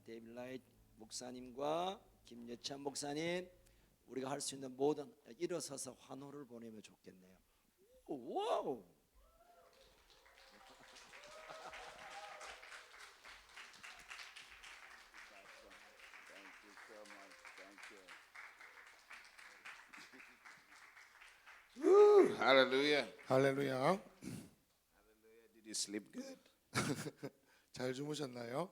데이빗 라이트 목사님과 김여찬 목사님, 우리가 할 수 있는 모든 일어서서 환호를 보내면 좋겠네요. 와우. Thank you so much. Thank you. Woo, hallelujah. 할렐루야. Hallelujah. Did you sleep good? 잘 주무셨나요?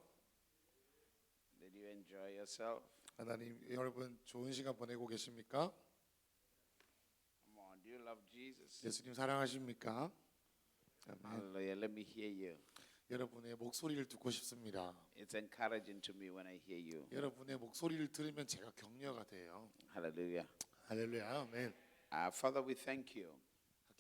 Did you enjoy yourself? 하나님, 여러분 좋은 시간 보내고 계십니까? Come on. Do you love Jesus? 예수님 사랑하십니까? 아멘. Hallelujah. Let me hear you. 여러분의 목소리를 듣고 싶습니다. It's encouraging to me when I hear you. 여러분의 목소리를 들으면 제가 격려가 돼요. Hallelujah. 할렐루야. 아멘. Father, we thank you.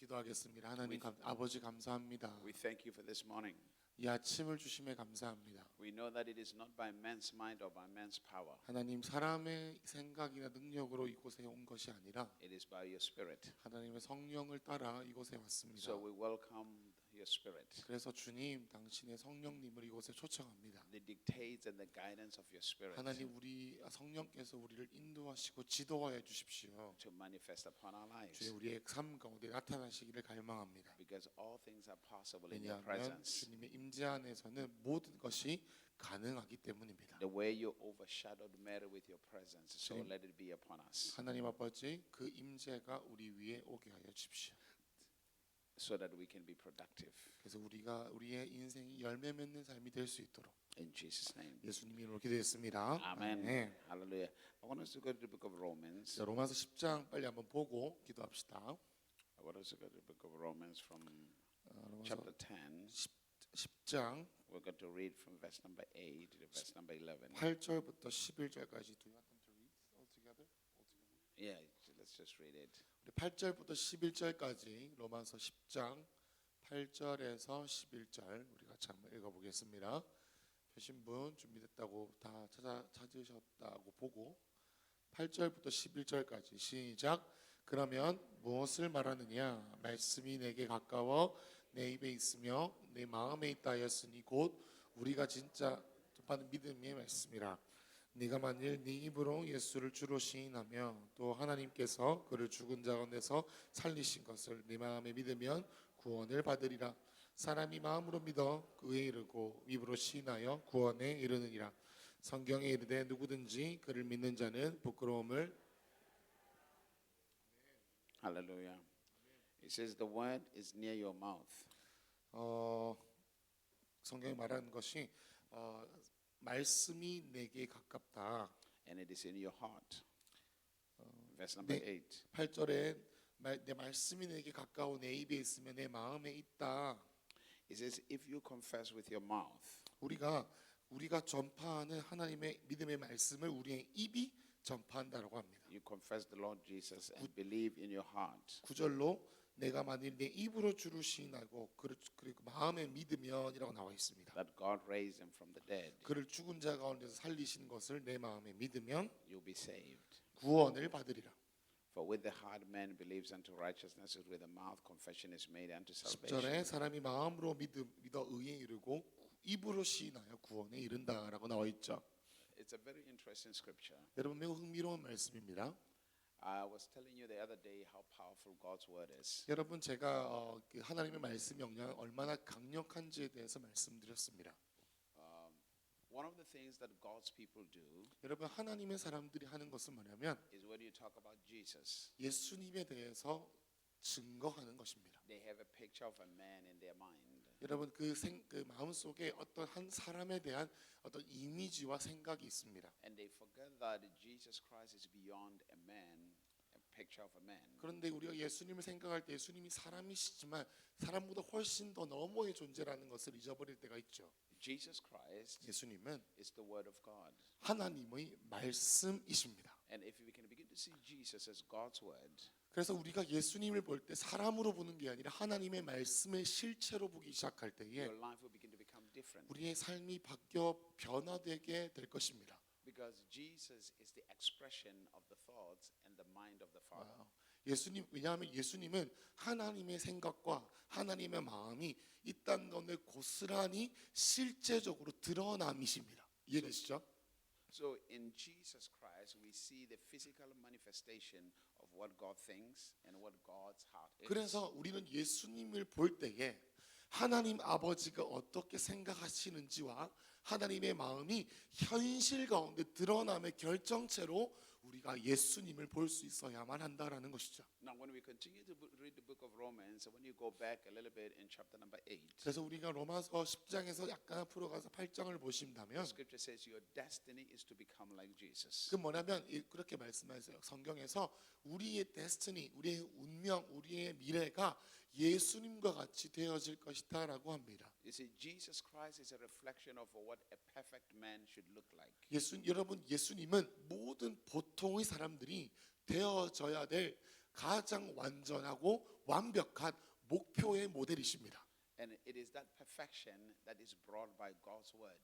기도하겠습니다. 하나님 아버지 감사합니다. We thank you for this morning. 이 아침을 주심에 감사합니다. We know that it is not by man's mind or by man's power. 하나님, 사람의 생각이나 능력으로 이곳에 온 것이 아니라 It is by your spirit. 하나님의 성령을 따라 이곳에 왔습니다. So we welcome your spirit. 그래서 주님, 당신의 성령님을 이곳에 초청합니다. The dictates and the guidance of your spirit 하나님, 우리 성령께서 우리를 인도하시고 지도하여 주십시오. to manifest upon our lives. 주의 우리의 삶 가운데 나타나시기를 갈망합니다. Because all things are possible in your 왜냐하면 presence. 주님의 임재 안에서는 모든 것이 가능하기 때문입니다. The way you overshadowed Mary with your presence, so 주님. let it be upon us. 하나님 아버지, 그 임재가 우리 위에 오게 하여 주십시오. So that we can be productive. 그래서 우리가 우리의 인생이 열매 맺는 삶이 될 수 있도록 In Jesus' name. 예수님 이름으로 기도했습니다. Amen. 네. Hallelujah. I want us to go to the book of Romans. 자, 로마서 10장 빨리 한번 보고 기도합시다. I want us to go to the book of Romans from 로마서 chapter 10. 10장 We're going to read from verse number 8 to verse number 11. 8절부터 11절까지. Do you want them to read all together? Yeah, let's just read it. 우리 8절부터 11절까지 로마서 10장 8절에서 11절 우리 같이 한번 읽어보겠습니다. 펴신 분 준비됐다고 다 찾으셨다고 보고 8절부터 11절까지 시작. 그러면 무엇을 말하느냐? 말씀이 내게 가까워 내 입에 있으며 내 마음에 있다 하였으니 곧 우리가 진짜 접하는 믿음의 말씀이라. 네가 만일 네 입으로 예수를 주로 시인하며 또 하나님께서 그를 죽은 자 가운데서 살리신 것을 네 마음에 믿으면 구원을 받으리라. 사람이 마음으로 믿어 그에 이르고 입으로 시인하여 구원에 이르느니라. 성경에 이르되 누구든지 그를 믿는 자는 부끄러움을. Hallelujah. It says the word is near your mouth. 성경이 말하는 것이 말씀이 내게 가깝다. And it is in your heart. Verse number 8. 8절에 내 말씀이 내게 가까워 내 입에 있으면 내 마음에 있다. It says if you confess with your mouth 우리가 전파하는 하나님의 믿음의 말씀을 우리의 입이 전파한다라고 합니다. you confess the Lord Jesus and believe in your heart 9절로 내가 만일 내 입으로 주를 시인하고 그리고 마음에 믿으면이라고 나와 있습니다. that God raised him from the dead, 그를 죽은 자 가운데서 살리신 것을 내 마음에 믿으면 you'll be saved. 구원을 받으리라. For with the heart man believes unto righteousness, and with the mouth confession is made unto 10절에 salvation. 사람이 마음으로 믿어 의에 이르고 입으로 시인하여 구원에 이른다라고 나와 있죠. It's a very interesting scripture. 여러분, 매우 흥미로운 말씀입니다. I was telling you the other day how powerful God's word is. 여러분, 제가 그 하나님의 말씀 영향이 얼마나 강력한지에 대해서 말씀드렸습니다. One of the things that God's people do 여러분, 하나님의 사람들이 하는 것은 뭐냐면 is when you talk about Jesus, 예수님에 대해서 증거하는 것입니다. they have a picture of a man in their mind. 여러분, 그 마음속에 어떤 한 사람에 대한 어떤 이미지와 생각이 있습니다. And they forget that Jesus Christ is beyond a man, a picture of a man. 그런데 우리가 예수님을 생각할 때 예수님이 사람이시지만 사람보다 훨씬 더 너머의 존재라는 것을 잊어버릴 때가 있죠. Jesus Christ 예수님은 is the word of God. 하나님의 말씀이십니다. And if we can begin to see Jesus as God's word, 그래서 우리가 예수님을 볼 때 사람으로 보는 게 아니라 하나님의 말씀을 실체로 보기 시작할 때에 your life will begin to become different. 우리의 삶이 바뀌어 변화되게 될 것입니다. Because Jesus is the expression of the thoughts and the mind of the Father. 왜냐하면 예수님은 하나님의 생각과 하나님의 마음이 이 땅 가운데 고스란히 실제적으로 드러남이십니다. 이해되시죠? So in Jesus Christ, we see the physical manifestation of what God thinks and what God's heart is. 그래서 우리는 예수님을 볼 때에 하나님 아버지가 어떻게 생각하시는지와 하나님의 마음이 현실 가운데 드러남의 결정체로 우리가 예수님을 볼 수 있어야만 한다라는 것이죠. Now, when we continue to read the book of Romans, when you go back a little bit in chapter number 8, 그래서 우리가 로마서 10장에서 약간 앞으로 가서 8장을 보신다면 Scripture says your destiny is to become like Jesus. 그 뭐냐면 그렇게 말씀하세요. 성경에서 우리의 데스티니, 우리의 운명, 우리의 미래가 예수님과 같이 되어질 것이다라고 합니다. You see, Jesus Christ is a reflection of what a perfect man should look like. 여러분 예수님은 모든 보통의 사람들이 되어져야 될 가장 완전하고 완벽한 목표의 모델이십니다. And it is that perfection that is brought by God's word.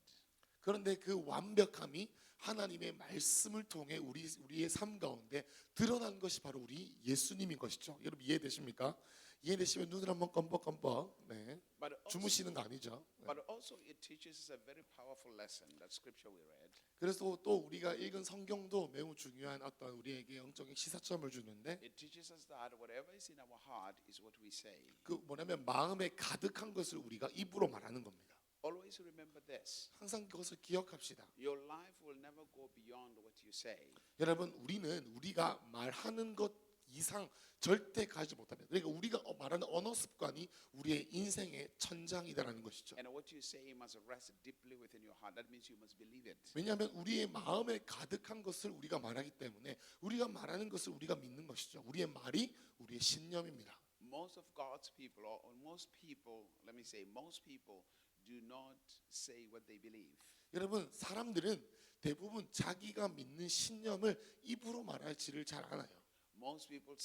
그런데 그 완벽함이 하나님의 말씀을 통해 우리의 삶 가운데 드러난 것이 바로 우리 예수님인 것이죠. 여러분 이해되십니까? 이해되시면 눈을 한번 껌뻑껌뻑 But also, 주무시는 거 아니죠? but also it teaches us a very powerful lesson, that scripture we read. 그래서 또 우리가 읽은 성경도 매우 중요한 어떤 우리에게 영적인 시사점을 주는데 It teaches us that whatever is in our heart is what we say. 그 뭐냐면 마음에 가득한 것을 우리가 입으로 말하는 겁니다. Always remember this. 항상 그것을 기억합시다. Your life will never go beyond what you say. 여러분 우리가 말하는 것 이상 절대 가지 못합니다. 그러니까 우리가 말하는 언어 습관이 우리의 인생의 천장이다라는 것이죠. And what you say must rest deeply within your heart. That means you must believe it. 왜냐하면 우리의 마음에 가득한 것을 우리가 말하기 때문에 우리가 말하는 것을 우리가 믿는 것이죠. 우리의 말이 우리의 신념입니다. Most of God's people, or most people, let me say, most people do not say what they believe. 여러분 사람들은 대부분 자기가 믿는 신념을 입으로 말할지를 잘 않아요. Most people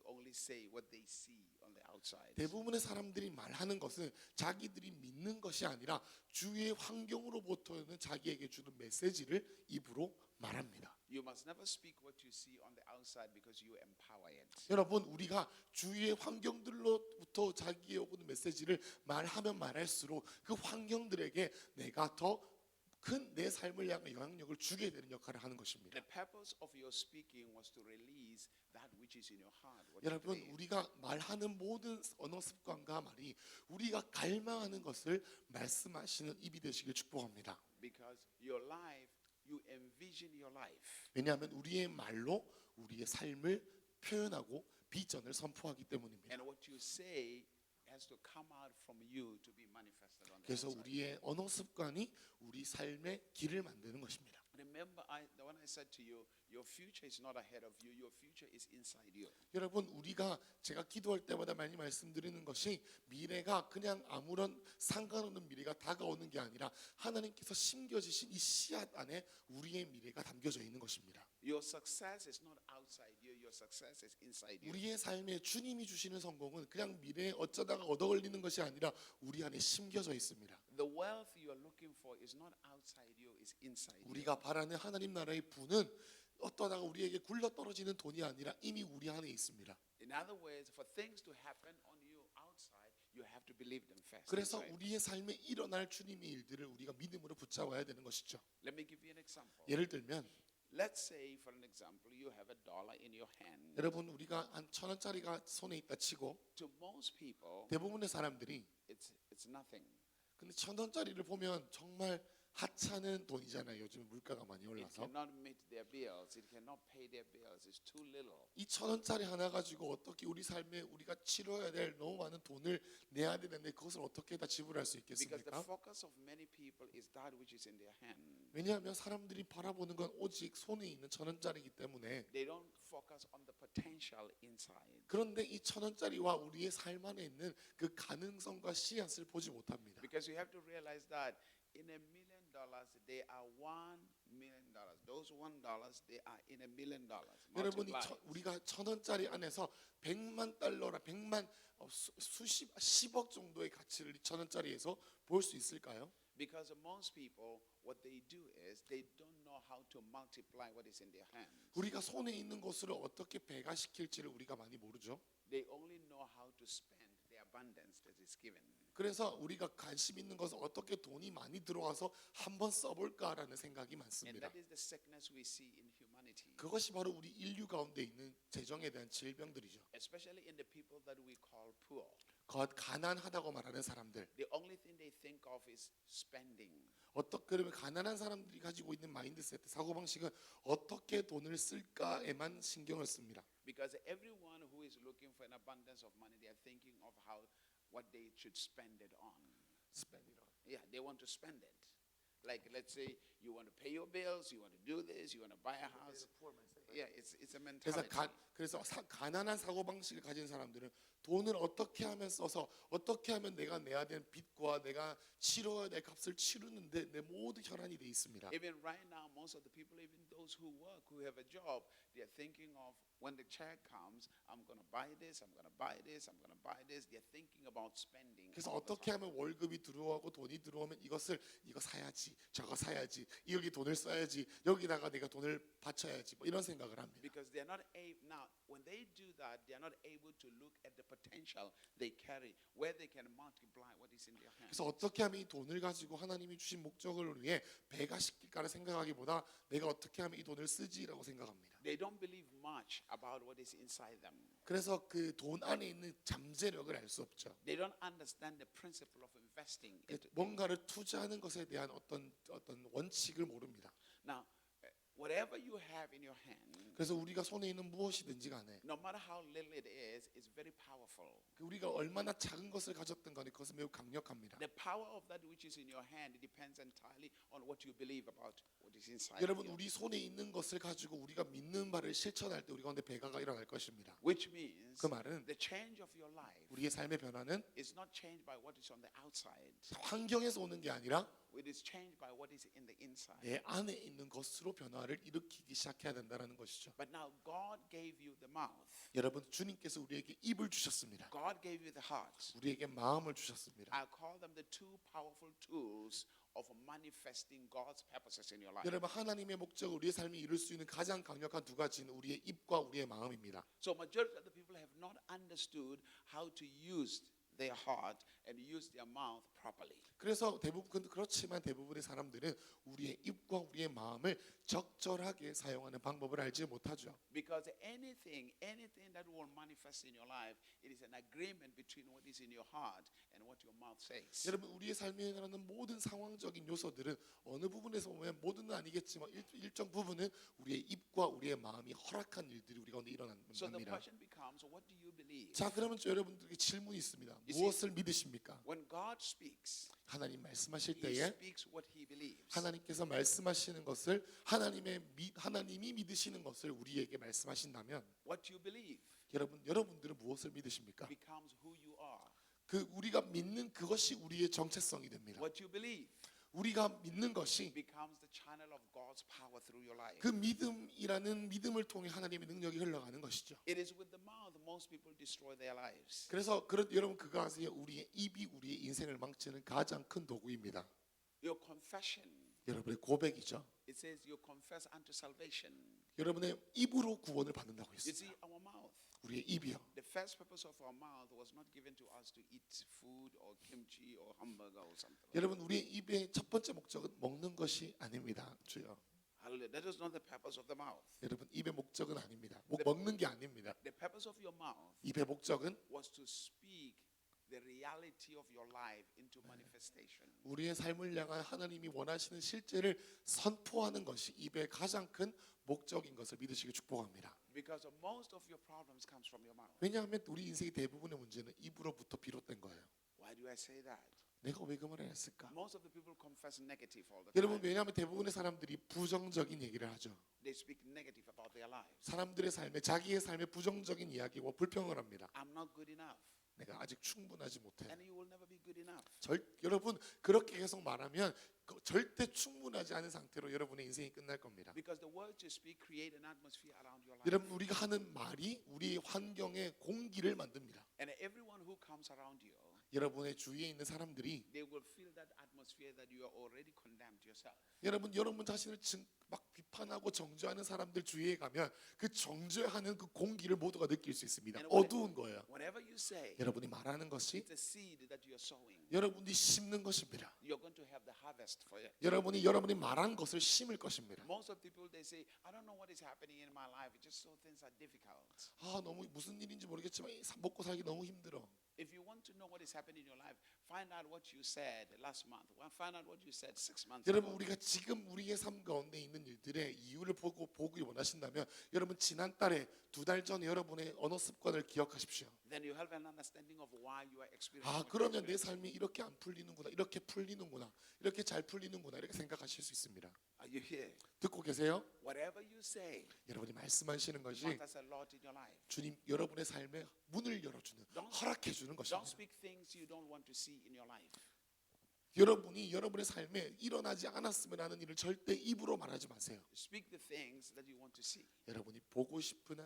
only say what they see on the outside. 대부분의 사람들이 말하는 것은 자기들이 믿는 것이 아니라 주위의 환경으로부터는 자기에게 주는 메시지를 입으로 말합니다. You must never speak what you see on the outside because you empower it. 여러분 우리가 주위의 환경들로부터 자기의 오는 메시지를 말하면 말할수록 그 환경들에게 내가 더 큰 내 삶을 향한 영향력을 주게 되는 역할을 하는 것입니다. The purpose of your speaking was to release that which is in your heart. What you 여러분 believe. 우리가 말하는 모든 언어 습관과 말이 우리가 갈망하는 것을 말씀하시는 입이 되시길 축복합니다. Because your life, you envision your life. 왜냐하면 우리의 말로 우리의 삶을 표현하고 비전을 선포하기 때문입니다. And what you say has to come out from you to be manifested on the 그래서 outside. 우리의 언어 습관이 우리 삶의 길을 만드는 것입니다. Remember, when I said to you, your future is not ahead of you. Your future is inside you. 여러분 우리가 제가 기도할 때마다 많이 말씀드리는 것이 미래가 그냥 아무런 상관없는 미래가 다가오는 게 아니라 하나님께서 심겨주신 이 씨앗 안에 우리의 미래가 담겨져 있는 것입니다. Your success is not outside you. Your success is inside you. 우리의 삶에 주님이 주시는 성공은 그냥 미래에 어쩌다가 얻어 걸리는 것이 아니라 우리 안에 심겨져 있습니다. The wealth you are looking for is not outside you. It's inside you. 우리가 바라는 하나님 나라의 부는 어떠다가 우리에게 굴러 떨어지는 돈이 아니라 이미 우리 안에 있습니다. In other words, for things to happen on you outside, you have to believe them first. 그래서 Right? 우리의 삶에 일어날 주님의 일들을 우리가 믿음으로 붙잡아야 되는 것이죠. Let me give you an example. 예를 들면 Let's say, for an example, you have a dollar in your hand. 여러분 우리가 한 1,000원짜리가 손에 있다 치고 To most people, 대부분의 사람들이 it's nothing. 근데 1,000원짜리를 보면 정말 하찮은 돈이잖아요. 요즘 물가가 많이 It 올라서 cannot meet their bills. It cannot pay their bills. It's too little. 이 1,000원짜리 하나 가지고 어떻게 우리 삶에 우리가 치러야 될 너무 많은 돈을 내야 되는데 그것을 어떻게 다 지불할 수 Because the 있겠습니까? focus of many people is that which is in their hand. 왜냐하면 사람들이 바라보는 건 오직 손에 있는 1,000원짜리이기 때문에 They don't focus on the potential inside. 그런데 이 1,000원짜리와 우리의 삶 안에 있는 그 가능성과 씨앗을 보지 못합니다. Because you have to realize that in $1 million, they are $1 million. Those $1, they are in $1 million. 여러분이 Multiply. 우리가 1,000원짜리 안에서 100만 달러라 100만 수십 10억 정도의 가치를 이 1,000원짜리에서 볼 수 있을까요? Because most people, what they do is they don't know how to multiply what is in their hands. 우리가 손에 있는 것을 어떻게 배가시킬지를 우리가 많이 모르죠. They only know how to spend their abundance that is given. 그래서 우리가 관심 있는 것은 어떻게 돈이 많이 들어와서 한번 써볼까라는 생각이 And 많습니다. that is the sickness we see in humanity, 그것이 바로 우리 인류 가운데 있는 재정에 대한 질병들이죠. especially in the people that we call poor. 가난하다고 말하는 사람들, The only thing they think of is spending. 그러면 가난한 사람들이 가지고 있는 마인드셋, 사고방식은 어떻게 돈을 쓸까에만 신경을 씁니다. Because everyone who is looking for an abundance of money, they are thinking of what they should spend it on. Yeah, they want to spend it. Like, let's say you want to pay your bills, you want to do this, you want to buy a house. Yeah, it's a mentality. 그래서 가난한 사고방식을 가진 사람들은 돈을 어떻게 하면 써서 어떻게 하면 내가 내야 되는 빚과 내가 치러야 될 값을 치르는데 내 모든 혈안이 돼 있습니다. Even right now, most of the people, even those who work, who have a job, they are thinking of when the check comes, I'm going to buy this, I'm going to buy this, I'm going to buy this. They're thinking about spending. 그래서 all the 어떻게 time. 하면 월급이 들어오고 돈이 들어오면 이거 사야지, 저거 사야지, 여기 돈을 써야지, 여기다가 내가 돈을 바쳐야지, 뭐 이런 생각을 합니다. Because they're not able now. When they do that, they're not able to look at the potential they carry, where they can multiply what is in their hands. 그래서 어떻게 하면 이 돈을 가지고 하나님이 주신 목적을 위해 배가시킬까를 생각하기보다 내가 어떻게 하면 이 돈을 쓰지라고 생각합니다. They don't believe much about what is inside them. 그래서 그 돈 안에 있는 잠재력을 알 수 없죠. They don't understand the principle of investing. 뭔가를 투자하는 것에 대한 어떤 원칙을 모릅니다. Now, whatever you have in your hand, 그래서 우리가 손에 있는 무엇이든지 간에 no matter how little it is, it's very powerful. 우리가 얼마나 작은 것을 가졌든 간에 그것은 매우 강력합니다. The power of that which is in your hand, it depends entirely on what you believe about what is inside. 여러분 of you. 우리 손에 있는 것을 가지고 우리가 믿는 바를 실천할 때 우리 가운데 배가가 일어날 것입니다. Which means 그 말은 the change of your life 우리의 삶의 변화는 is not changed by what is on the outside. 환경에서 오는 게 아니라 It is changed by what is in the inside. 내 안에 있는 것으로 변화를 일으키기 시작해야 된다는 것이죠. But now God gave you the mouth. 여러분 주님께서 우리에게 입을 주셨습니다. God gave you the heart. 우리에게 마음을 주셨습니다. I call them the two powerful tools of manifesting God's purposes in your life. 여러분 하나님의 목적을 우리의 삶에 이룰 수 있는 가장 강력한 두 가지는 우리의 입과 우리의 마음입니다. So majority of the people have not understood how to use their heart and use their mouth properly. 그래서 그렇지만 대부분의 사람들은 우리의 입과 우리의 마음을 적절하게 사용하는 방법을 알지 못하죠. Because anything that will manifest in your life, it is an agreement between what is in your heart and what your mouth says. 여러분 우리의 삶에 일어나는 모든 상황적인 요소들은 어느 부분에서 보면 모두는 아니겠지만 일정 부분은 우리의 입과 우리의 마음이 허락한 일들이 우리 가운데 So the 일어납니다. question becomes, what do you believe? 자 그러면 여러분들에게 질문이 있습니다. You see- 무엇을 믿으십니까? When God speaks, 하나님 말씀하실 He 때에 speaks what He believes. 하나님께서 말씀하시는 것을 하나님이 믿으시는 것을 우리에게 말씀하신다면 What you believe 여러분들은 무엇을 믿으십니까? becomes who you are. 그 우리가 믿는 그것이 우리의 정체성이 됩니다. What you believe 우리가 믿는 것이 becomes the channel of God's power through your life. 그 믿음이라는 믿음을 통해 하나님의 능력이 흘러가는 것이죠. It is with the mouth most people destroy their lives. 그래서 여러분 그거 아세요? 우리의 입이 우리의 인생을 망치는 가장 큰 도구입니다. Your confession, 여러분의 고백이죠. it says you confess unto salvation. 여러분의 입으로 구원을 받는다고 You 했습니다. see, our mouth, 우리의 입이요. the first purpose of our mouth was not given to us to eat food or kimchi or hamburger or something. 여러분 우리의 입의 첫 번째 목적은 먹는 것이 아닙니다. 주여. Hallelujah. That is not the purpose of the mouth. 여러분 입의 목적은 아닙니다. 먹는 게 아닙니다. The purpose of your mouth 입의 목적은 was to speak the reality of your life into manifestation. 우리의 삶을 향한 하나님이 원하시는 실제를 선포하는 것이 입의 가장 큰 목적인 것을 믿으시기 축복합니다. Because most of your problems comes from your mouth. 왜냐하면 우리 인생의 대부분의 문제는 입으로부터 비롯된 거예요. Why do I say that? 내가 왜 그 말을 했을까? Most of the people confess negative all the 여러분 time. 왜냐하면 대부분의 사람들이 부정적인 얘기를 하죠. They speak negative about their lives. 사람들의 삶에 자기의 삶에 부정적인 이야기와 불평을 합니다. I'm not good enough. 내가 아직 충분하지 못해. And you will never be good enough. 여러분 그렇게 계속 말하면 절대 충분하지 않은 상태로 여러분의 인생이 끝날 겁니다. Because the words you speak create an atmosphere around your life. 여러분 우리가 하는 말이 우리 환경의 공기를 만듭니다. And everyone who comes around you, 여러분의 주위에 있는 사람들이 they will feel that atmosphere that you are already condemned yourself. 여러분 자신을 막 비판하고 정죄하는 사람들 주위에 가면 그 정죄하는 그 공기를 모두가 느낄 수 있습니다. And what- 어두운 거예요. Whatever you say, 여러분이 말하는 것이 it's a seed that you're sowing. 여러분이 심는 것입니다. You're going to have the harvest for it. 여러분이 말한 것을 심을 것입니다. Most of the people they say, I don't know what is happening in my life. It's just so things are difficult. 아, 너무 무슨 일인지 모르겠지만 먹고 살기 너무 힘들어. If you want to know what is happening in your life, find out what you said last month. Find out what you said 6 months 여러분 ago. 우리가 지금 우리의 삶 가운데 있는 일들의 이유를 보기 원하신다면 여러분 지난달에 2달 전에 여러분의 언어 습관을 기억하십시오. Then you have an understanding of why you are experiencing. 아, what 그러면 you're 내 experiencing. 삶이 이렇게 안 풀리는구나, 이렇게 풀리는구나, 이렇게 잘 풀리는구나 이렇게 생각하실 수 있습니다. Are you here? 듣고 계세요? Whatever you say 여러분이 말씀하시는 것이 matters a lot in your life. 주님 여러분의 삶에 문을 열어주는, 허락해 주는 Don't 것입니다. speak things you don't want to see in your life. 여러분이 여러분의 삶에 일어나지 않았으면 하는 일을 절대 입으로 말하지 마세요. Speak the things that you want to see. 여러분이 보고 싶은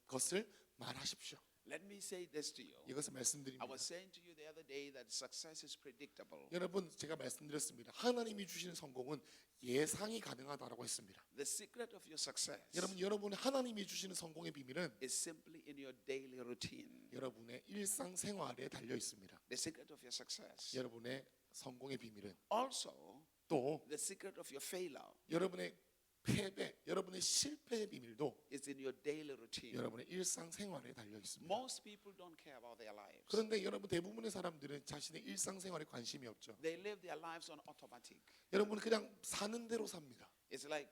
것을 말하십시오. Let me say this to you. 이것을 I 말씀드립니다. was saying to you the other day that success is predictable. 여러분 제가 말씀드렸습니다. 하나님이 주시는 성공은 예상이 가능하다라고 했습니다. The secret of your success 여러분의 하나님이 주시는 성공의 비밀은 is simply in your daily routine. 여러분의 일상생활에 달려 있습니다. The secret of your success. 여러분의 성공의 비밀은 Also, 또 the secret of your failure 여러분의 패배, 여러분의 실패의 비밀도 is in your daily routine. 여러분의 일상생활에 달려 있습니다. Most people don't care about their lives. 그런데 여러분 대부분의 사람들은 자신의 일상생활에 관심이 없죠. They live their lives on automatic. 여러분은 그냥 사는 대로 삽니다. It's like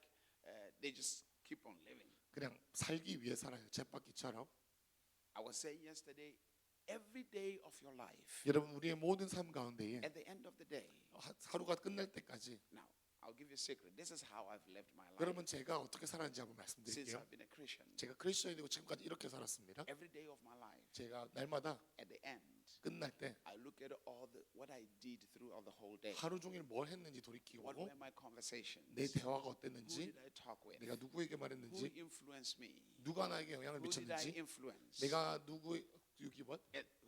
they just keep on living. 그냥 살기 위해 살아요. 쳇바퀴처럼. I was saying yesterday, every day of your life, 여러분 우리의 모든 삶 가운데에 at the end of the day, 하루가 끝날 때까지 now I'll give you a secret. This is how I've lived my life 여러분 제가 어떻게 살았는지 한번 since 말씀드릴게요. I've been a Christian. 제가 크리스천이 되고 지금까지 이렇게 살았습니다. Every day of my life, 제가 날마다 at the end, 끝날 때 I look at what I did throughout the whole day. 하루 종일 뭘 했는지 돌이키고 What were my conversations? 내 대화가 Who 어땠는지, did I talk with? 내가 누구에게 Who 말했는지, influenced me? 누가 나에게 영향을 Who did I 미쳤는지, influence? 내가 누구의 유기원,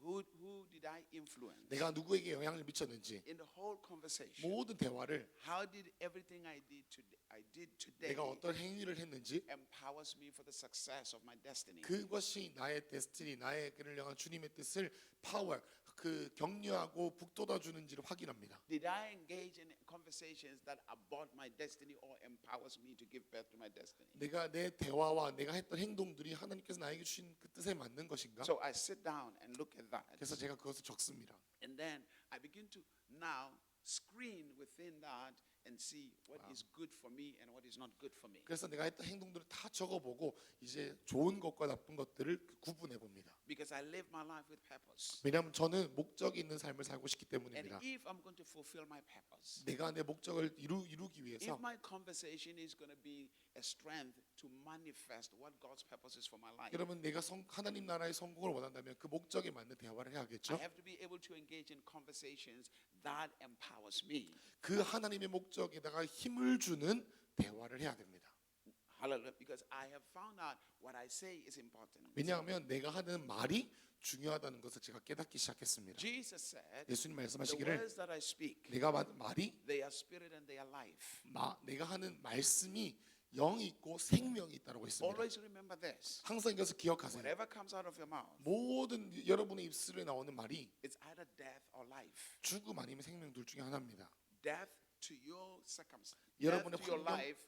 Who did I influence? 내가 누구에게 영향을 미쳤는지 In the whole conversation, 모든 대화를 how did everything I did today 내가 어떤 행위를 했는지 empowers me for the success of my destiny? 그것이 나의 데스티니, 나의 그를 향한 주님의 뜻을 파워, 그 격려하고 북돋아 주는지를 확인합니다. Did I engage in conversations that abort my destiny or empowers me to give birth to my destiny? 내가 내 대화와 내가 했던 행동들이 하나님께서 나에게 주신 그 뜻에 맞는 것인가? So I sit down and look at that. 그래서 제가 그것을 적습니다. And then I begin to now screen within that and see what is good for me and what is not good for me. 그래서 내가 했던 행동들을 다 적어보고 이제 좋은 것과 나쁜 것들을 구분해 봅니다. Because I live my life with purpose. 왜냐하면 저는 목적이 있는 삶을 살고 싶기 And 때문입니다. if I'm going to fulfill my purpose, 내가 내 목적을 이루기 if 위해서 my conversation is going to be a strength to manifest what God's purpose is for my life, 여러분 내가 하나님 나라의 성공을 원한다면 그 목적에 맞는 대화를 I 해야겠죠. have to be able to engage in conversations that empowers me. 그 하나님의 목적에다가 힘을 주는 대화를 해야 됩니다. Hallelujah. Because I have found out what I say is important. 왜냐하면 내가 하는 말이 중요하다는 것을 제가 깨닫기 시작했습니다. Jesus said, 예수님 the 말씀하시기를 words that I speak, 내가 말이 they are spirit and they are life. 내가 하는 말씀이 영이 있고 생명이 있다고 했습니다. Always remember this. 항상 이것을 기억하세요. Whatever comes out of your mouth, 모든 여러분의 입술에 나오는 말이 it's either death or life. 죽음 아니면 생명 둘 중에 하나입니다. Death to your circumstance, 여러분의 death to your 환경- life,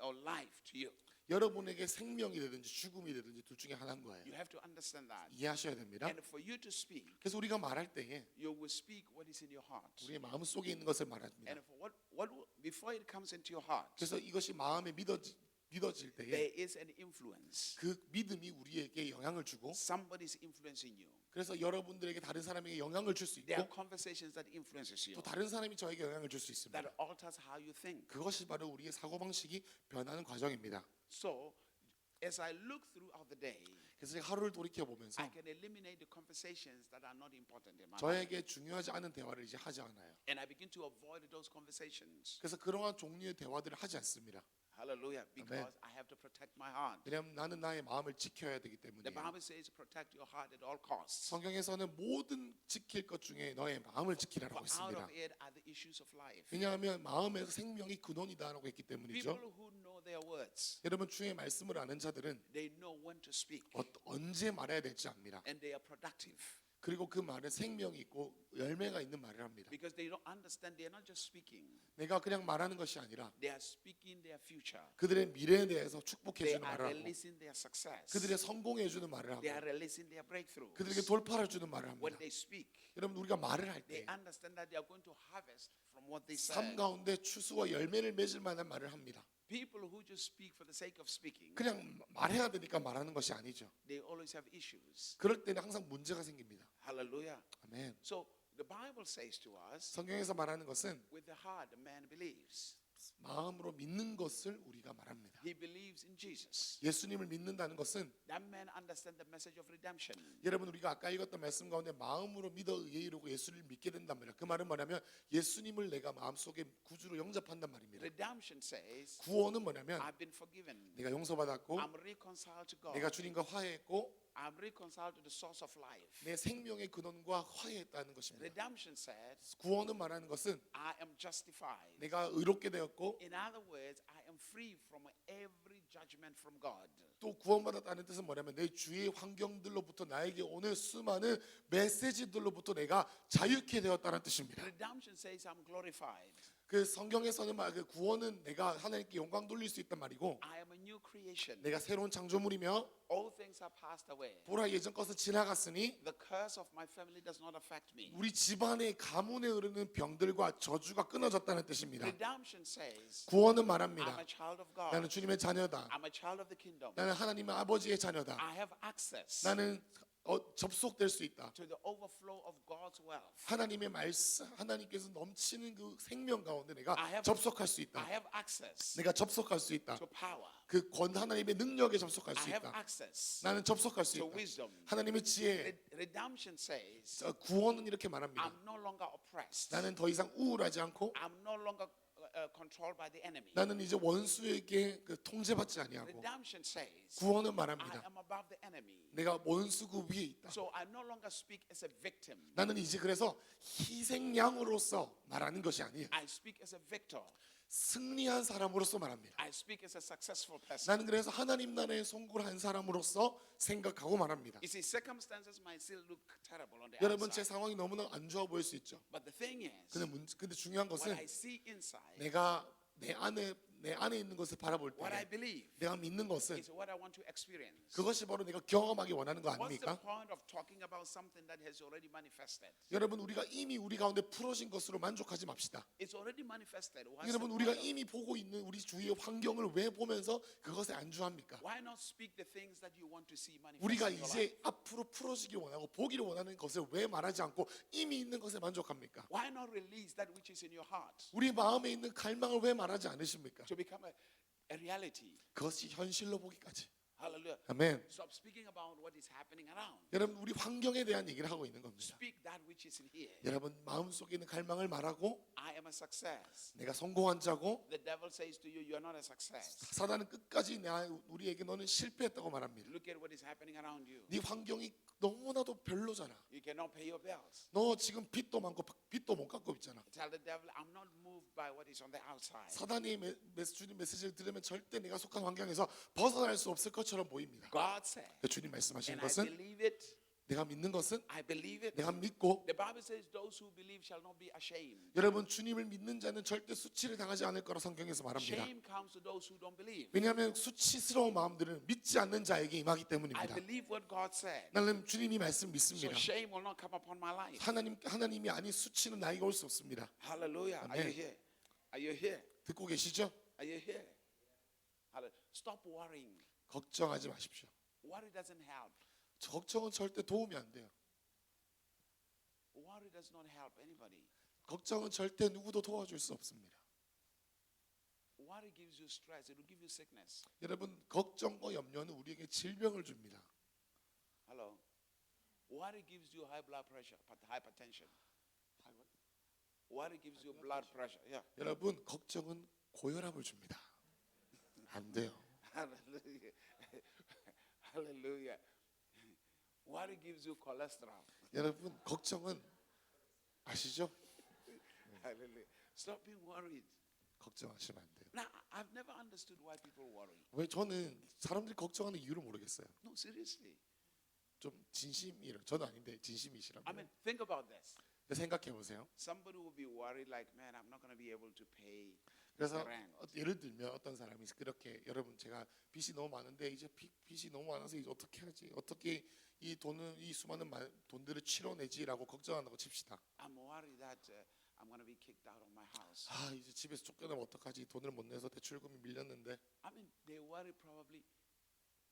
or life to you. 여러분에게 생명이 되든지 죽음이 되든지 둘 중에 하나인 거예요. You have to understand that. 이해하셔야 됩니다. And for you to speak, 그래서 우리가 말할 때에 you will speak what is in your heart. 우리의 마음 속에 있는 것을 말합니다. And for before it comes into your heart, 그래서 이것이 마음에 믿어질 때에 there is an influence. 그 믿음이 우리에게 영향을 주고 Somebody's influencing you. 그래서 여러분들에게 다른 사람에게 영향을 줄 수 There are 있고 conversations that influences you. 또 다른 사람이 저에게 영향을 줄 수 있습니다. That alters how you think. 그것이 바로 우리의 사고방식이 변하는 과정입니다. So, as I look throughout the day, 그래서 제가 하루를 돌이켜보면서 I can eliminate the conversations that are not important in my life. 저에게 중요하지 않은 대화를 이제 하지 않아요. And I begin to avoid those conversations. 그래서 그러한 종류의 대화들을 하지 않습니다. Hallelujah. Because I have to protect my heart. 왜냐하면 나는 나의 마음을 지켜야 되기 The 때문이에요. Bible says protect your heart at all costs. 성경에서는 모든 지킬 것 중에 너의 마음을 For 지키라고 out 했습니다. of it are the issues of life. 왜냐하면 마음에서 생명이 근원이다라고 했기 People 때문이죠. who know know their words. 여러분 주의 말씀을 아는 자들은 They know when to speak. 언제 말해야 될지 압니다. And they are productive. 그리고 그 말에 생명이 있고 열매가 있는 말을 합니다. Because they don't understand, they are not just speaking. 내가 그냥 말하는 것이 아니라 They are speaking their future. 그들의 미래에 대해서 축복해 They 주는 are 말을 하고 releasing their success. 그들의 성공해 주는 말을 하고 They are releasing their breakthrough. 그들에게 돌파를 주는 말을 When 합니다. they speak, 여러분 우리가 말을 할 they 때 understand that they are going to harvest from what they say. 삶 가운데 추수와 열매를 맺을 만한 말을 합니다. People who just speak for the sake of speaking, 그냥 말해야 되니까 말하는 것이 아니죠. they always have issues. 그럴 때는 항상 문제가 생깁니다. Hallelujah. 아멘. So the Bible says to us, 성경에서 말하는 것은 with the heart a man believes. 마음으로 믿는 것을 우리가 말합니다. He believes in Jesus. 예수님을 믿는다는 것은 That man understands the message of redemption. 여러분 우리가 아까 읽었던 말씀 가운데 마음으로 믿어 의에 이르고 예수를 믿게 된단 말이야. 그 말은 뭐냐면 예수님을 내가 마음속에 구주로 영접한단 말입니다. Redemption says, 구원은 뭐냐면 I've been forgiven. 내가 용서받았고 I'm reconciled to God. 내가 주님과 화해했고 I'm reconciled to the source of life. 내 생명의 근원과 화해했다는 것입니다. Redemption says, 구원은 말하는 것은 I am justified. 내가 의롭게 되었고 In other words, I am free from every judgment from God. 또 구원받았다는 뜻은 뭐냐면 내 주위의 환경들로부터 나에게 오는 수많은 메시지들로부터 내가 자유케 되었다는 뜻입니다. Redemption says I'm glorified. 그 성경에서는 그 구원은 내가 하나님께 영광 돌릴 수 있단 말이고 I am a new creation. 내가 새로운 창조물이며 All things are passed away. 보라 예전 것은 지나갔으니 The curse of my family does not affect me. 우리 집안의 가문에 흐르는 병들과 저주가 끊어졌다는 뜻입니다. Redemption says 구원은 I'm 말합니다. a child of God. 나는 주님의 자녀다. I'm a child of the kingdom. 나는 하나님의 아버지의 자녀다. I have access 나는 접속될 수 있다. to the overflow of God's wealth. 하나님의 말씀, 하나님께서 넘치는 그 생명 가운데 내가 I have- 접속할 수 I 있다. have access 내가 접속할 수 있다. to power. 그 하나님의 능력에 접속할 I 수 have 있다. access 나는 접속할 수 to 있다. wisdom. 하나님의 지혜, Redemption says 구원은 이렇게 말합니다. I'm no longer oppressed. 나는 더 이상 우울하지 않고 I'm no longer controlled by the enemy. 나는 이제 원수에게 그 통제받지 아니하고 Redemption says 구원은 I 말합니다. am above the enemy. 내가 원수 그 위에 있다. So I no longer speak as a victim. 나는 이제 그래서 희생양으로서 말하는 것이 아니에요. I speak as a victor. 승리한 사람으로서 말합니다. I speak as a successful person. 나는 그래서 하나님 나라에 성공한 사람으로서 생각하고 말합니다. You see, circumstances might still look terrible on the 여러분 제 outside. 상황이 너무나 안 좋아 보일 수 있죠. But the thing is, 근데 중요한 what 것은 I see inside, 내가 내 안에 있는 것을 바라볼 what I 때 believe, 내가 믿는 것은 is what I want to experience. 그것이 바로 내가 경험하기 원하는 거 What's the 아닙니까? point of talking about something that has already manifested? 여러분 우리가 이미 우리 가운데 풀어진 것으로 만족하지 맙시다. It's already manifested. What's 여러분 the 우리가 point of- 이미 보고 있는 우리 주위의 환경을 왜 보면서 그것에 안주합니까? Why not speak the things that you want to see manifest 우리가 in your life? 이제 앞으로 풀어지기 원하고 보기를 원하는 것을 왜 말하지 않고 이미 있는 것에 만족합니까? Why not release that which is in your heart 우리 마음에 있는 갈망을 왜 말하지 않으십니까? to become a reality? 그것이 현실로 보기까지. Hallelujah. 아멘. Stop speaking about what is happening around. 여러분 우리 환경에 대한 얘기를 하고 있는 겁니다. Speak that which is in here. 여러분 마음속에 있는 갈망을 말하고 I am a success. 내가 성공한 자고 The devil says to you, you are not a success. 사단은 끝까지 우리에게 너는 실패했다고 말합니다. Look at what is happening around you. 네 환경이 너무나도 별로잖아. You cannot pay your bills. 너 지금 빚도 많고 빚도 못 갚고 있잖아. Tell the devil, I'm not moved by what is on the outside. 사단이 주님 메시지를 들으면 절대 내가 속한 환경에서 벗어날 수 없을 것처럼 보입니다. God said, 주님 말씀하시는 and I 것은 believe it. 내가 믿는 것은 I believe it. 내가 믿고 The Bible says those who believe shall not be ashamed. 여러분 주님을 믿는 자는 절대 수치를 당하지 않을 거라 성경에서 말합니다. Shame comes to those who don't believe. 왜냐하면 수치스러운 마음들은 믿지 않는 자에게 임하기 I 때문입니다. believe what God said. 나는 주님이 말씀 So 믿습니다. shame will not come upon my life. 하나님이 아닌 수치는 나에게 올 수 없습니다. Hallelujah. Are you Amen. here? Are you here? 듣고 계시죠? Are you here? Stop worrying. 걱정하지 마십시오. Worry doesn't help. 걱정은 절대 도움이 안 돼요. Worry does not help anybody. 걱정은 절대 누구도 도와줄 수 없습니다. Worry gives you stress. It will give you sickness. 여러분 걱정과 염려는 우리에게 질병을 줍니다. Hello. Worry gives you high blood pressure, hypertension. Worry gives you blood pressure. Yeah. 여러분 걱정은 고혈압을 줍니다. 안 돼요. Hallelujah. Hallelujah. Worry gives you cholesterol. 여러분 걱정은 아시죠? Hallelujah. Stop being worried. 걱정하시면 안 돼요. Now, I've never understood understood why people worry. 왜 저는 사람들이 걱정하는 이유를 모르겠어요. No, seriously. 좀 진심이라 저는 아닌데 I 진심이시라면 mean, think about this. 생각해 보세요. Somebody will be worried, like, man, I'm not going to be able to pay 그래서 the rent. 예를 들면 어떤 사람이 그렇게 여러분 제가 빚이 너무 많은데 이제 빚이 너무 많아서 이제 어떻게 하지? 어떻게 이 돈을 이 수많은 돈들을 치러내지라고 걱정한다고 칩시다. I'm worried that I'm going to be kicked out of my house. 아 이제 집에서 쫓겨나면 어떡하지? 돈을 못 내서 대출금이 밀렸는데. I mean, they worry probably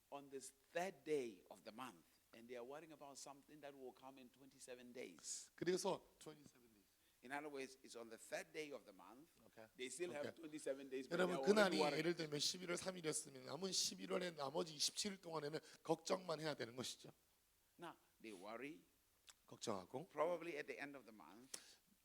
on this third day of the month, and they are worrying about something that will come in 27 days. 그래서 27 days. In other words, it's on the third day of the month. Okay. They still have Okay. 27 days. But they 여러분 are 그날이 already worried. 예를 들면 11월 3일이었으면 남은 11월의 나머지 27일 동안에는 걱정만 해야 되는 것이죠. Now, they worry 걱정하고 probably at the end of the month.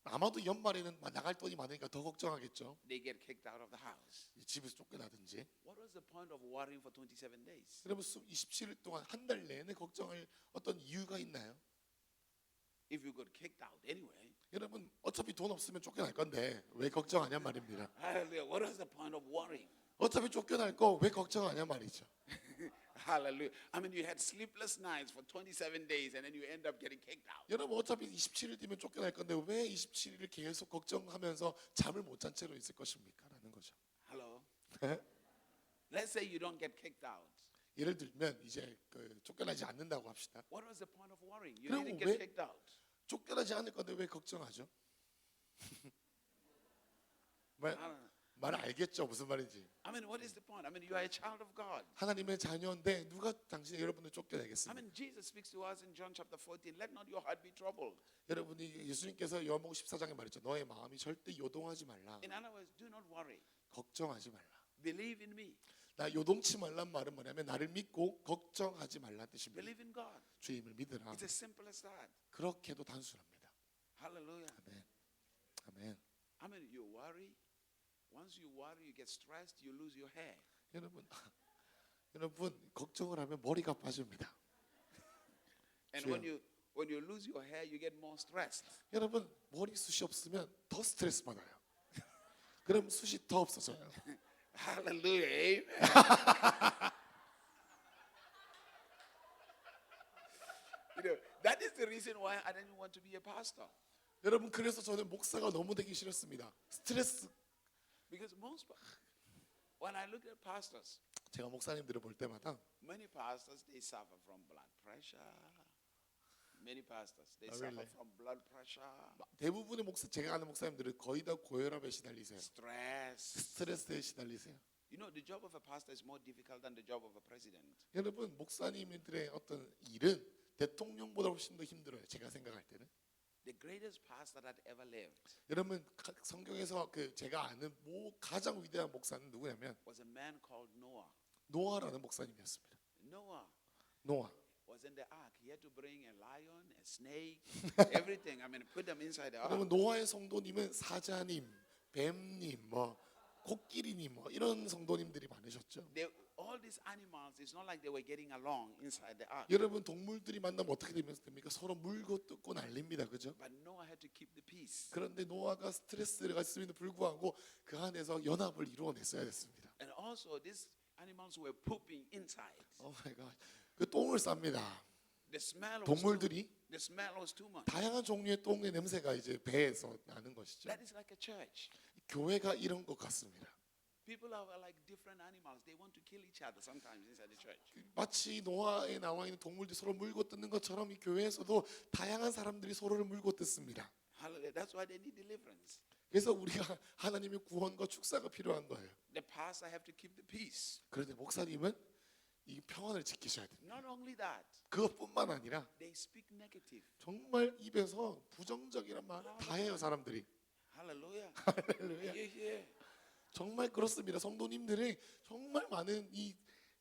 아마도 연말에는 나갈 돈이 많으니까 더 걱정하겠죠. They get kicked out of the house. 집에서 쫓겨나든지. What was the point of worrying for 27 days? 여러분 27일 동안 한 달 내내 걱정할 어떤 이유가 있나요? If you got kicked out anyway. 여러분 어차피 돈 없으면 쫓겨날 건데 왜 걱정하냐 말입니다. Hallelujah. What is the point of worrying? 어차피 쫓겨날 거 왜 걱정하냐 말이죠. Hallelujah. I mean, you had sleepless nights for 27 days and then you end up getting kicked out. 여러분 어차피 27일 뒤면 쫓겨날 건데 왜 27일을 계속 걱정하면서 잠을 못 잔 채로 있을 것입니까? 라는 거죠. Hello? Let's say you don't get kicked out. 예를 들면 이제 쫓겨나지 않는다고 합시다. What was the point of worrying? You 그럼 didn't get 왜- kicked out. 쫓겨나지 않을 건데 왜 걱정하죠? 말, I don't know. 말 알겠죠 무슨 말인지. I mean, what is the point? I mean, you are a child of God. 하나님의 자녀인데 누가 당신 여러분을 I 쫓겨내겠습니까? mean, Jesus speaks to us in John chapter 14. Let not your heart be troubled. 여러분이 예수님께서 요한복음 14장에 말했죠. 너의 마음이 절대 요동하지 말라. In other words, do not worry. 걱정하지 말라. Believe in me. 나 요동치 말란 말은 뭐냐면 나를 믿고 걱정하지 말란 뜻입니다. Believe in God. 주님을 믿으라. It's as simple as that. 그렇게도 단순합니다. Hallelujah. 아멘. 아멘. I mean, you worry. Once you worry, you get stressed, you lose your hair. 여러분, 여러분 걱정을 하면 머리가 빠집니다. And Sure. when you lose your hair, you get more stressed. 여러분 머리숱이 없으면 더 스트레스 받아요. 그럼 숱이 더 없어져요. Hallelujah. Amen. You know, that is the reason why I didn't want to be a pastor. 여러분 그래서 저는 목사가 너무 되기 싫었습니다. 스트레스. Because when I look at pastors, 제가 목사님들을 볼 때마다 many pastors, they suffer from blood pressure. Many pastors, they Oh, suffer really? from blood pressure, 대부분의 제가 아는 목사님들은 거의 다 고혈압에 시달리세요. stress. 스트레스에 시달리세요. You know, the job of a pastor is more difficult than the job of a president. 여러분 목사님들의 어떤 일은 대통령보다 훨씬 더 힘들어요. 제가 생각할 때는. The greatest pastor that ever lived 여러분 성경에서 제가 아는 가장 위대한 목사는 누구냐면 was a man called Noah. 노아라는 목사님이었습니다. Noah 노아. was in the ark. He had to bring a lion, a snake, everything. I mean, put them inside the ark. 여러분 노아의 성도님은 사자님, 뱀님, 코끼리님 이런 성도님들이 많으셨죠. All these animals, it's not like they were getting along inside the ark. 여러분 동물들이 만나면 어떻게 됩니까? 서로 물고 뜯고 난립니다, 그죠? But Noah had to keep the peace. 그런데 노아가 스트레스를 가졌음에도 불구하고 그 안에서 연합을 이루어냈어야 됐습니다. And also, these animals were pooping inside. 오 마이 갓. 그 똥을 쌉니다. The smell was 동물들이 the smell was too much. 다양한 종류의 똥의 냄새가 이제 배에서 나는 것이죠. That is like a church. 교회가 이런 것 같습니다. People are like different animals. They want to kill each other sometimes inside the church. 마치 노아에 나와 있는 동물들이 서로 물고 뜯는 것처럼 이 교회에서도 다양한 사람들이 서로를 물고 뜯습니다. Hallelujah. That's why they need deliverance. 그래서 우리가 하나님의 구원과 축사가 필요한 거예요. The pastor have to keep the peace. 그런데 목사님은 이 평안을 지키셔야 됩니다. Not only that, 그것뿐만 아니라 they speak negative. 정말 입에서 부정적이란 말을 다 해요 사람들이. Hallelujah. 할렐루야. Yeah, yeah. 정말 그렇습니다. 성도님들이 정말 많은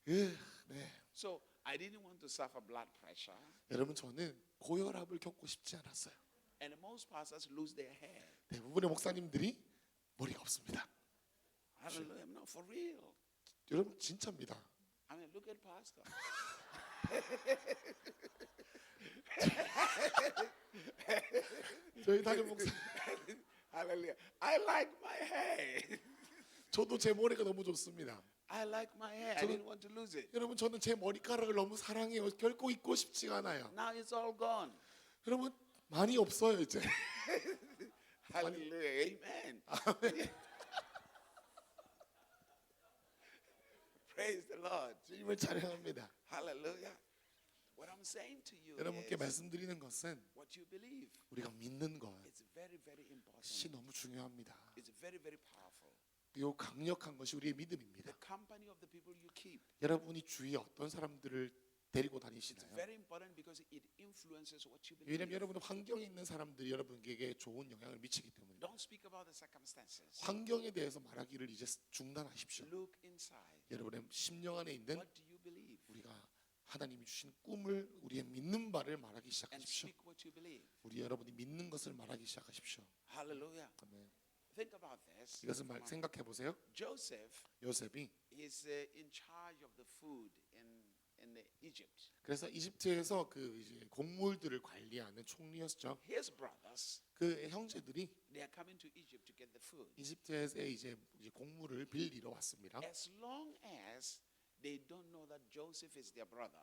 네. So I didn't want to suffer blood pressure. 여러분 저는 고혈압을 겪고 싶지 않았어요. And most pastors lose their hair. 대부분의 목사님들이 머리가 없습니다. Hallelujah. No, for real. 여러분 진짜입니다. I mean, look at pastor. 저희 다른 목사 Hallelujah. I like my hair. 저도 제 머리가 너무 좋습니다. I like my hair. I didn't want to lose it. 여러분 저는 제 머리카락을 너무 사랑해요. 결코 잊고 싶지가 않아요. Now it's all gone. 여러분 많이 없어요 이제. Hallelujah. Amen. Praise the Lord. 주님을 찬양합니다. Hallelujah. What I'm saying to you 여러분께 is 말씀드리는 것은 what you believe. 우리가 믿는 것 It's very, very important. 것이 너무 중요합니다. It's very, very powerful. 이 강력한 것이 우리의 믿음입니다. The company of the people you keep. 여러분이 주위에 어떤 사람들을 데리고 It's 다니시나요? very important because it influences what you 왜냐하면 believe. 여러분 환경에 있는 사람들이 여러분에게 좋은 영향을 미치기 때문에 Don't speak about the circumstances. 환경에 대해서 말하기를 이제 중단하십시오. Look inside. 여러분의 심령 안에 있는 What do you believe? 우리가 하나님이 주신 꿈을 우리의 믿는 바를 말하기 And 시작하십시오. speak what you believe. 우리 여러분이 믿는 것을 말하기 시작하십시오. Hallelujah. 아멘. Think about this. 이것을 생각해 보세요. Joseph 요셉이 is in charge of the food in Egypt. 그래서 이집트에서 그 이제 곡물들을 관리하는 총리였죠. His brothers, 그 형제들이 they are coming to Egypt to get the food. 이집트에 이제 곡물을 빌리러 왔습니다. As long as they don't know that Joseph is their brother,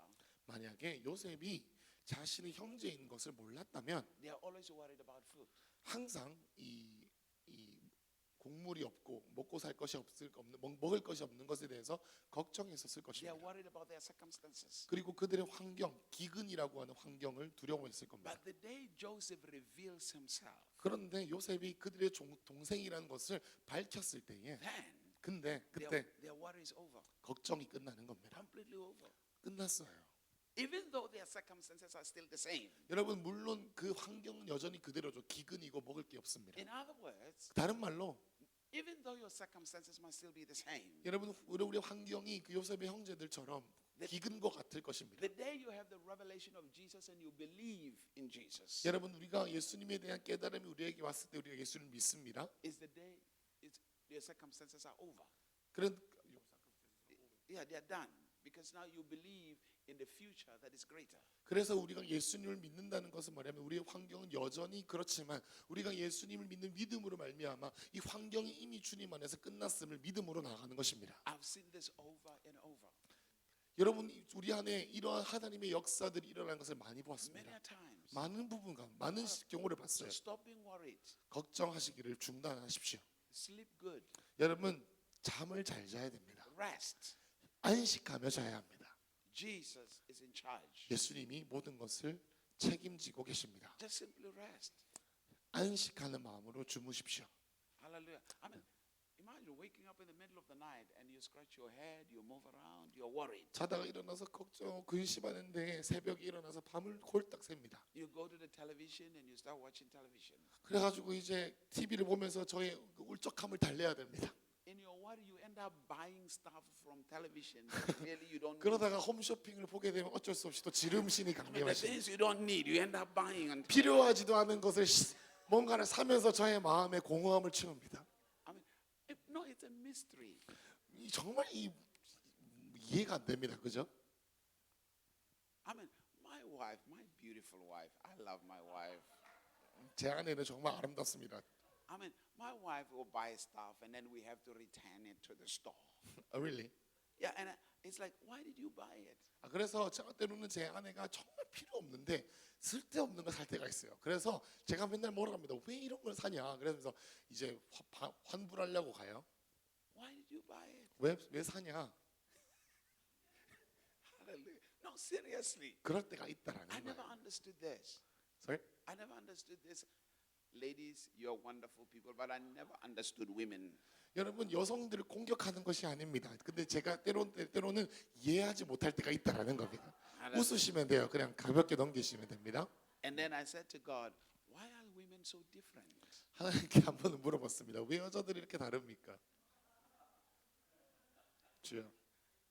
만약에 요셉이 자신의 형제인 것을 몰랐다면 they are always worried about food. 항상 이 곡물이 없고 먹고 살 것이 먹을 것이 없는 것에 대해서 걱정했었을 They are 것입니다. worried about their circumstances. 그리고 그들의 환경, 기근이라고 하는 환경을 두려워했을 겁니다. But the day Joseph reveals himself, 그런데 요셉이 그들의 동생이라는 것을 밝혔을 때에 then 근데 그때 their worry is over, 걱정이 끝나는 겁니다. completely over. 끝났어요. Even though their circumstances are still the same. 여러분 물론 그 환경은 여전히 그대로죠. 기근이고 먹을 게 없습니다. In other words, 다른 말로 even though your circumstances might still be the same, 여러분 우리 환경이 그 요셉의 형제들처럼 기근 것 같을 것입니다. the day you have the revelation of Jesus and you believe in Jesus 여러분 우리가 예수님에 대한 깨달음이 우리에게 왔을 때 우리가 예수를 믿습니다. is the day your circumstances are over. 그런 Yeah, they are done because now you believe in the future that is greater. 그래서 우리가 예수님을 믿는다는 것은 뭐냐면 우리의 환경은 여전히 그렇지만 우리가 예수님을 믿는 믿음으로 말미암아 이 환경이 이미 주님 안에서 끝났음을 믿음으로 나아가는 것입니다. I've seen this over and over. 여러분 우리 안에 이러한 하나님의 역사들이 일어나는 것을 많이 Many 보았습니다. a times. 많은 부분과 많은 경우를 So 봤어요. stop being worried. 걱정하시기를 중단하십시오. Sleep good. 여러분 잠을 잘 자야 됩니다. Rest. 안식하며 자야 합니다. Jesus is in charge. 예수님이 모든 것을 책임지고 계십니다. Just simply rest. 안식하는 마음으로 주무십시오. Hallelujah. I mean, imagine waking up in the middle of the night and you scratch your head, you move around, you're worried. 자다가 일어나서 걱정 근심하는데 새벽에 일어나서 밤을 홀딱 샙니다. You go to the television and you start watching television. 그래가지고 이제 TV를 보면서 저의 그 울적함을 달래야 됩니다. In your worry, you end up buying stuff from television. Really, you don't need. 그러다가 홈쇼핑을 보게 되면 어쩔 수 없이 또 지름신이 The 강림하십니다. things you don't need, you end up buying. And 필요하지도 않은 것을 뭔가를 사면서 저의 마음에 공허함을 채웁니다. I mean, no, it's a mystery. 정말 이해가 안 됩니다. 그죠? I mean, my wife, my beautiful wife, I love my wife. 제 아내는 정말 아름답습니다. I mean, my wife will buy stuff and then we have to return it to the store. Really? Yeah, and it's like, why did you buy it? 그래서 때로는 제 아내가 정말 필요 없는데 쓸데없는 걸 살 때가 있어요. 그래서 제가 맨날 뭐라 합니다. 왜 이런 걸 사냐? 그러면서 이제 환불하려고 가요. Why did you buy it? 왜 사냐? Hallelujah. No, seriously. 그럴 때가 있다라는 I never 거예요. understood this. Sorry? I never understood this. Ladies, you're wonderful people, but I never understood women. 여러분 여성들을 공격하는 것이 아닙니다. 근데 제가 때로는 이해하지 못할 때가 있다라는 겁니다. 웃으시면 돼요. 그냥 가볍게 넘기시면 됩니다. And then I said to God, why are women so different? 하나님께 한 번은 물어봤습니다. 왜 여자들이 이렇게 다릅니까? 주여.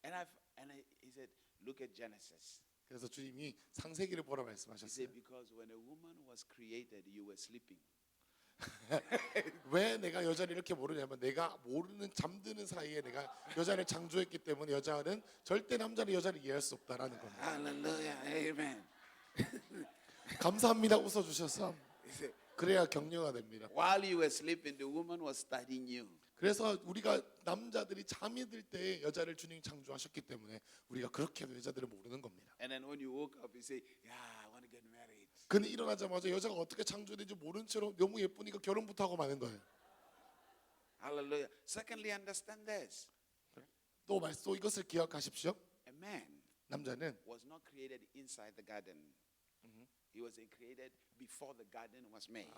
And he said, look at Genesis. 그래서 주님이 창세기를 보라 He 말씀하셨어요. said, because when a woman was created, you were sleeping. 왜 내가 여자를 이렇게 모르냐면 내가 모르는 잠드는 사이에 내가 여자를 창조했기 때문에 여자는 절대 남자는 여자를 이해할 수 없다라는 겁니다. Hallelujah. Amen. 감사합니다. 웃어주셔서 He said, 그래야 격려가 됩니다. while you were sleeping, the woman was studying you. 그래서 우리가 남자들이 잠이 들 때 여자를 주님이 창조하셨기 때문에 우리가 그렇게도 여자들을 모르는 겁니다. And then when you woke up, you say, "Yeah, I want to get married." 근데 일어나자마자 여자가 어떻게 창조된지 모른 채로 너무 예쁘니까 결혼부터 하고 마는 거예요. Hallelujah. Secondly, understand this: 또 이것을 기억하십시오. a man 남자는 was not created inside the garden. He was created before the garden was made.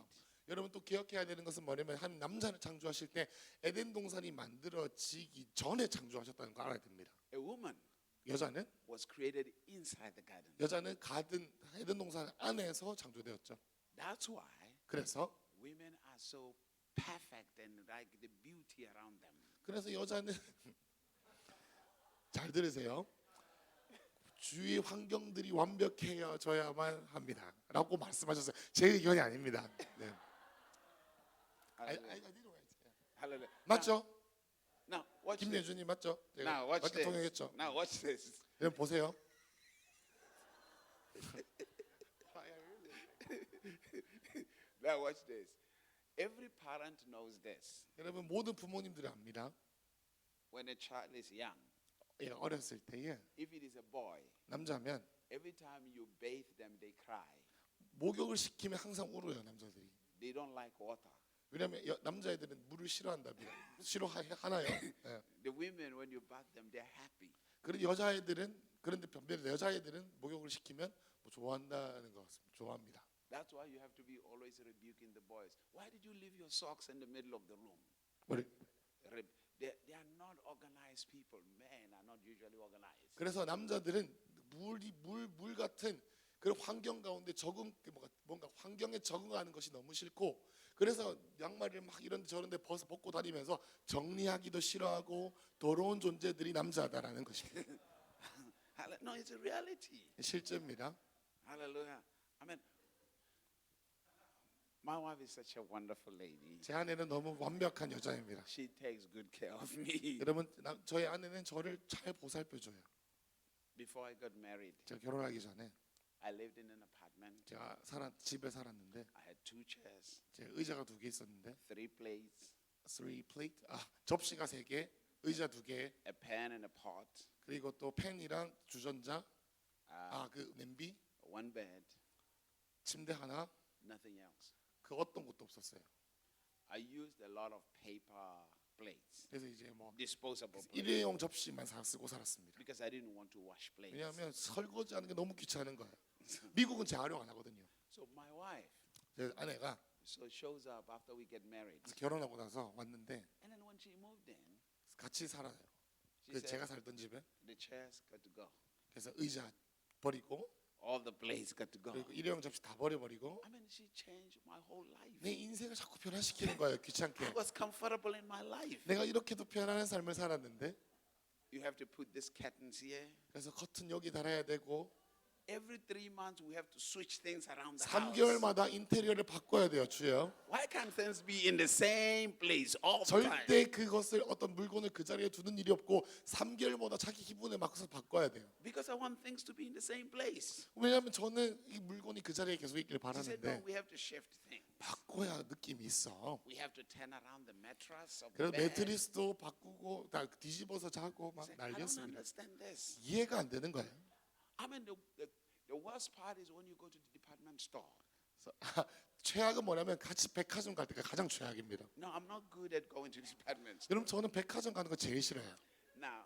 여러분 또 기억해야 되는 것은 뭐냐면 한 남자를 창조하실 때 에덴 동산이 만들어지기 전에 창조하셨다는 거 알아야 됩니다. A woman 여자는 was created inside the garden. 에덴 동산 안에서 창조되었죠. That's why 그래서 women are so perfect and like the beauty around them. 그래서 여자는 잘 들으세요. 주위 환경들이 완벽해져야만 합니다라고 말씀하셨어요. 제 의견이 아닙니다. 네. Hallelujah. 맞죠? Now watch this. 김예준님 맞죠? 제가 Now watch 맞게 통역했죠. this. Now watch this. 여러분 보세요. Now watch this. Every parent knows this. 여러분 모든 부모님들이 압니다. When a child is young, 예, 어렸을 때에 if it is a boy, 남자면 every time you bathe them, they cry. 목욕을 시키면 항상 울어요 남자들이. They don't like water. 왜냐하면 남자애들은 물을 싫어한답니다. 싫어하나요? 예. The women, when you bath them, they're happy. 그런데 여자애들은 그런데 변변 여자애들은 목욕을 시키면 뭐 좋아한다는 것 같습니다. 좋아합니다. That's why you have to be always rebuking the boys. Why did you leave your socks in the middle of the room? 우리 They are not organized people. Men are not usually organized. 그래서 남자들은 물 같은 그런 환경 가운데 뭔가 환경에 적응하는 것이 너무 싫고 그래서 양말을 막 이런데 저런데 벗고 다니면서 정리하기도 싫어하고 더러운 존재들이 남자다라는 것입니다. No, it's a reality. 실제입니다. Hallelujah. I mean, my wife is such a wonderful lady. 제 아내는 너무 완벽한 여자입니다. She takes good care of me. 여러분 저희 아내는 저를 잘 보살펴줘요. Before I got married, 제가 결혼하기 전에 I lived in an apartment. 제가 집에 살았는데 I had 2 chairs, 제 의자가 2개 있었는데 3 plates, 3 플레이트 접시가 3개, 의자 2개, a pan and a pot, 그리고 또 팬이랑 주전자, uh, 그 냄비, 1 bed, 침대 하나, nothing else. 그 어떤 것도 없었어요. I used a lot of paper plates, 그래서 이제 뭐 disposable plates, 일회용 접시만 쓰고 살았습니다. because I didn't want to wash plates. 왜냐하면 설거지하는 게 너무 귀찮은 거예요. 미국은 재활용 안 하거든요. So my wife 제 아내가 shows up after we get married, 그래서 결혼하고 나서 왔는데 and then when she moved in, 같이 살아요. she 그래서 said 제가 살던 집에 the chairs got to go, 그래서 의자 버리고 all the plates got to go. 그리고 일회용 접시 다 버려버리고 I mean, she changed my whole life. 내 인생을 자꾸 변화시키는 거예요. 귀찮게. I was comfortable in my life. 내가 이렇게도 편안한 삶을 살았는데 You have to put these curtains here. 그래서 커튼 여기 달아야 되고 Every 3 months we have to switch things around the 3개월마다 인테리어를 바꿔야 돼요. 주요. Why can't things be in the same place all the time? 절대 그것을 어떤 물건을 그 자리에 두는 일이 없고 3개월마다 자기 기분에 맞춰서 바꿔야 돼요. Because I want things to be in the same place. 왜냐하면 저는 이 물건이 그 자리에 계속 있길 She said, no, 바라는데 we have to shift things. 바꿔야 느낌이 있어. We have to turn around the mattress of the 그래서 bed. 매트리스도 바꾸고 다 뒤집어서 자고 막 I said, I don't 난리였습니다. understand this. 이해가 안 되는 거예요. I mean, the worst part is when you go to the department store. 그래서 최악은 뭐냐면 같이 백화점 갈 때가 가장 최악입니다. No, I'm not good at going to department store. 여러분 저는 백화점 가는 거 제일 싫어요. Now,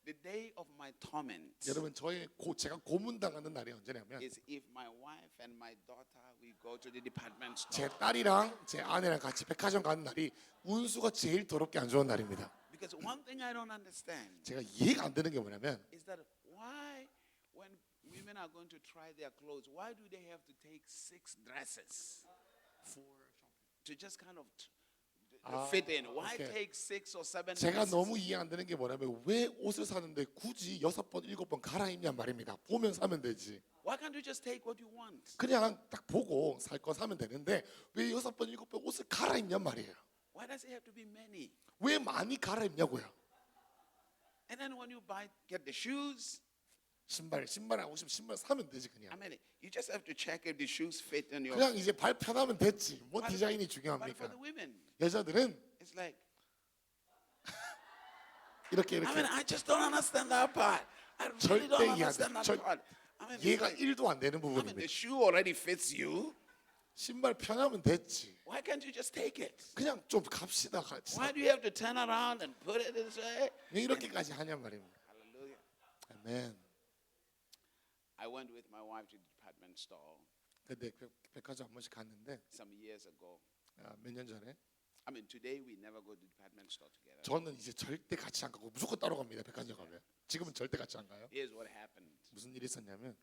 the day of my torment 여러분 제가 고문당하는 날이 언제냐면 is if my wife and my daughter we go to the department 제 store. 딸이랑 제 아내랑 같이 백화점 가는 날이 운수가 제일 더럽게 안 좋은 날입니다. Because one thing I don't understand 제가 이해가 안 되는 게 뭐냐면 is that why, when women are going to try their clothes, why do they have to take 6 dresses to just kind of fit in? Why okay. take 6 or 7 제가 dresses? 너무 이해 안 되는 게 뭐냐면 왜 옷을 사는데 굳이 6번, 7번 갈아입냔 말입니다. 보면 사면 되지. Why can't you just take what you want? 그냥 딱 보고 살 거 사면 되는데 왜 6번, 7번 옷을 갈아입냔 말이에요. Why does it have to be many? 왜 많이 갈아입냐고요. And then when you get the shoes, 신발하고 싶으면 신발 사면 되지 I 그냥. mean, you just have to check if the shoes fit in your. 그냥 이제 발 편하면 됐지. 뭐 But- 디자인이 But for 중요합니까? the women, 여자들은 it's like 이렇게 I mean, I just don't understand that part. I really 절대 don't 이해 안 understand 돼. that part. I mean, it's 이해가 like, 1도 안 되는 I mean, the 부분입니다. shoe already fits you. 신발 편하면 됐지. Why can't you just take it? 그냥 좀 갑시다 같이. Why do you have to turn around and put it this way? 왜 이렇게까지 하냔 말입니다. Hallelujah. 아멘. I went with my wife to the department store 근데 백화점 한 번씩 갔는데 some years ago. 몇 년 전에 I mean, today we never go to department store together. 저는 이제 절대 같이 안 가고 무조건 따로 갑니다. 백화점 가면. 지금은 절대 같이 안 가요. Here's what happened. 무슨 일이 있었냐면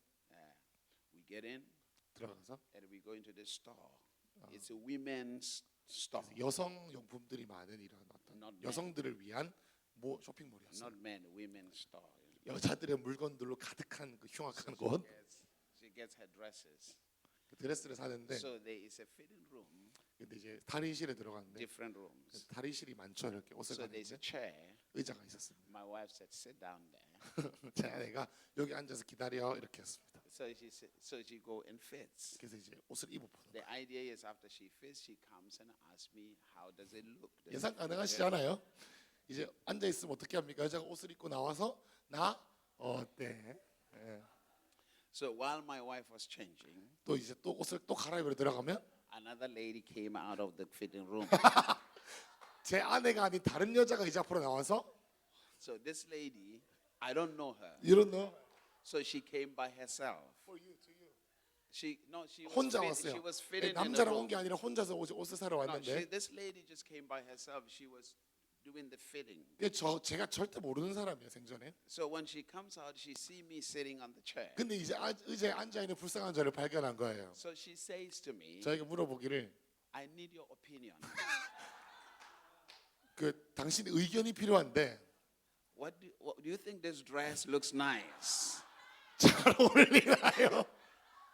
We get in 들어가서 and we go into this store. It's a women's store, 여성 용품들이 많은 이런 어떤 Not men. 여성들을 위한 쇼핑몰이었어요. not men, women's store. 여자들의 물건들로 가득한 그 흉악한 곳. She gets her dresses. 그 드레스를 사는데 So there is a fitting room, 근데 이제 탈의실에 들어갔는데 different rooms. 탈의실이 많죠. 이렇게 옷을 So there's 가는데 a chair. 의자가 있었습니다. My wife said, "Sit down there." 제 아내가 여기 앉아서 기다려 이렇게 했습니다. So she go and fits. 그래서 이제 옷을 입어보는 The idea is after she fits, she comes and asks me, "How does it look?" Does 예상 it look 가능하시지 good? 않아요? 이제 앉아 있으면 어떻게 합니까? 여자가 옷을 입고 나와서 나 어때? 예. So while my wife was changing, 또 이제 또 옷을 또 갈아입으러 들어가면 another lady came out of the fitting room. 제 아내가 아닌 다른 여자가 이제 앞으로 나와서 So this lady, I don't know her. 이런 너 So she came by herself. She 혼자 was 왔어요. she was fitting in a 남자랑 room. 온 게 아니라 혼자서 옷을 사러 No, 왔는데 this lady just came by herself. She was doing the fitting. 제가 절대 모르는 사람이에요 생전에. So when she comes out, she see me sitting on the chair. 근데 이제 의자에 앉아 있는 불쌍한 저를 발견한 거예요. So she says to me, 저에게 물어보기를 "I need your opinion. 그 당신 의견이 필요한데 What do you think this dress looks nice?" 잘 어울리나요?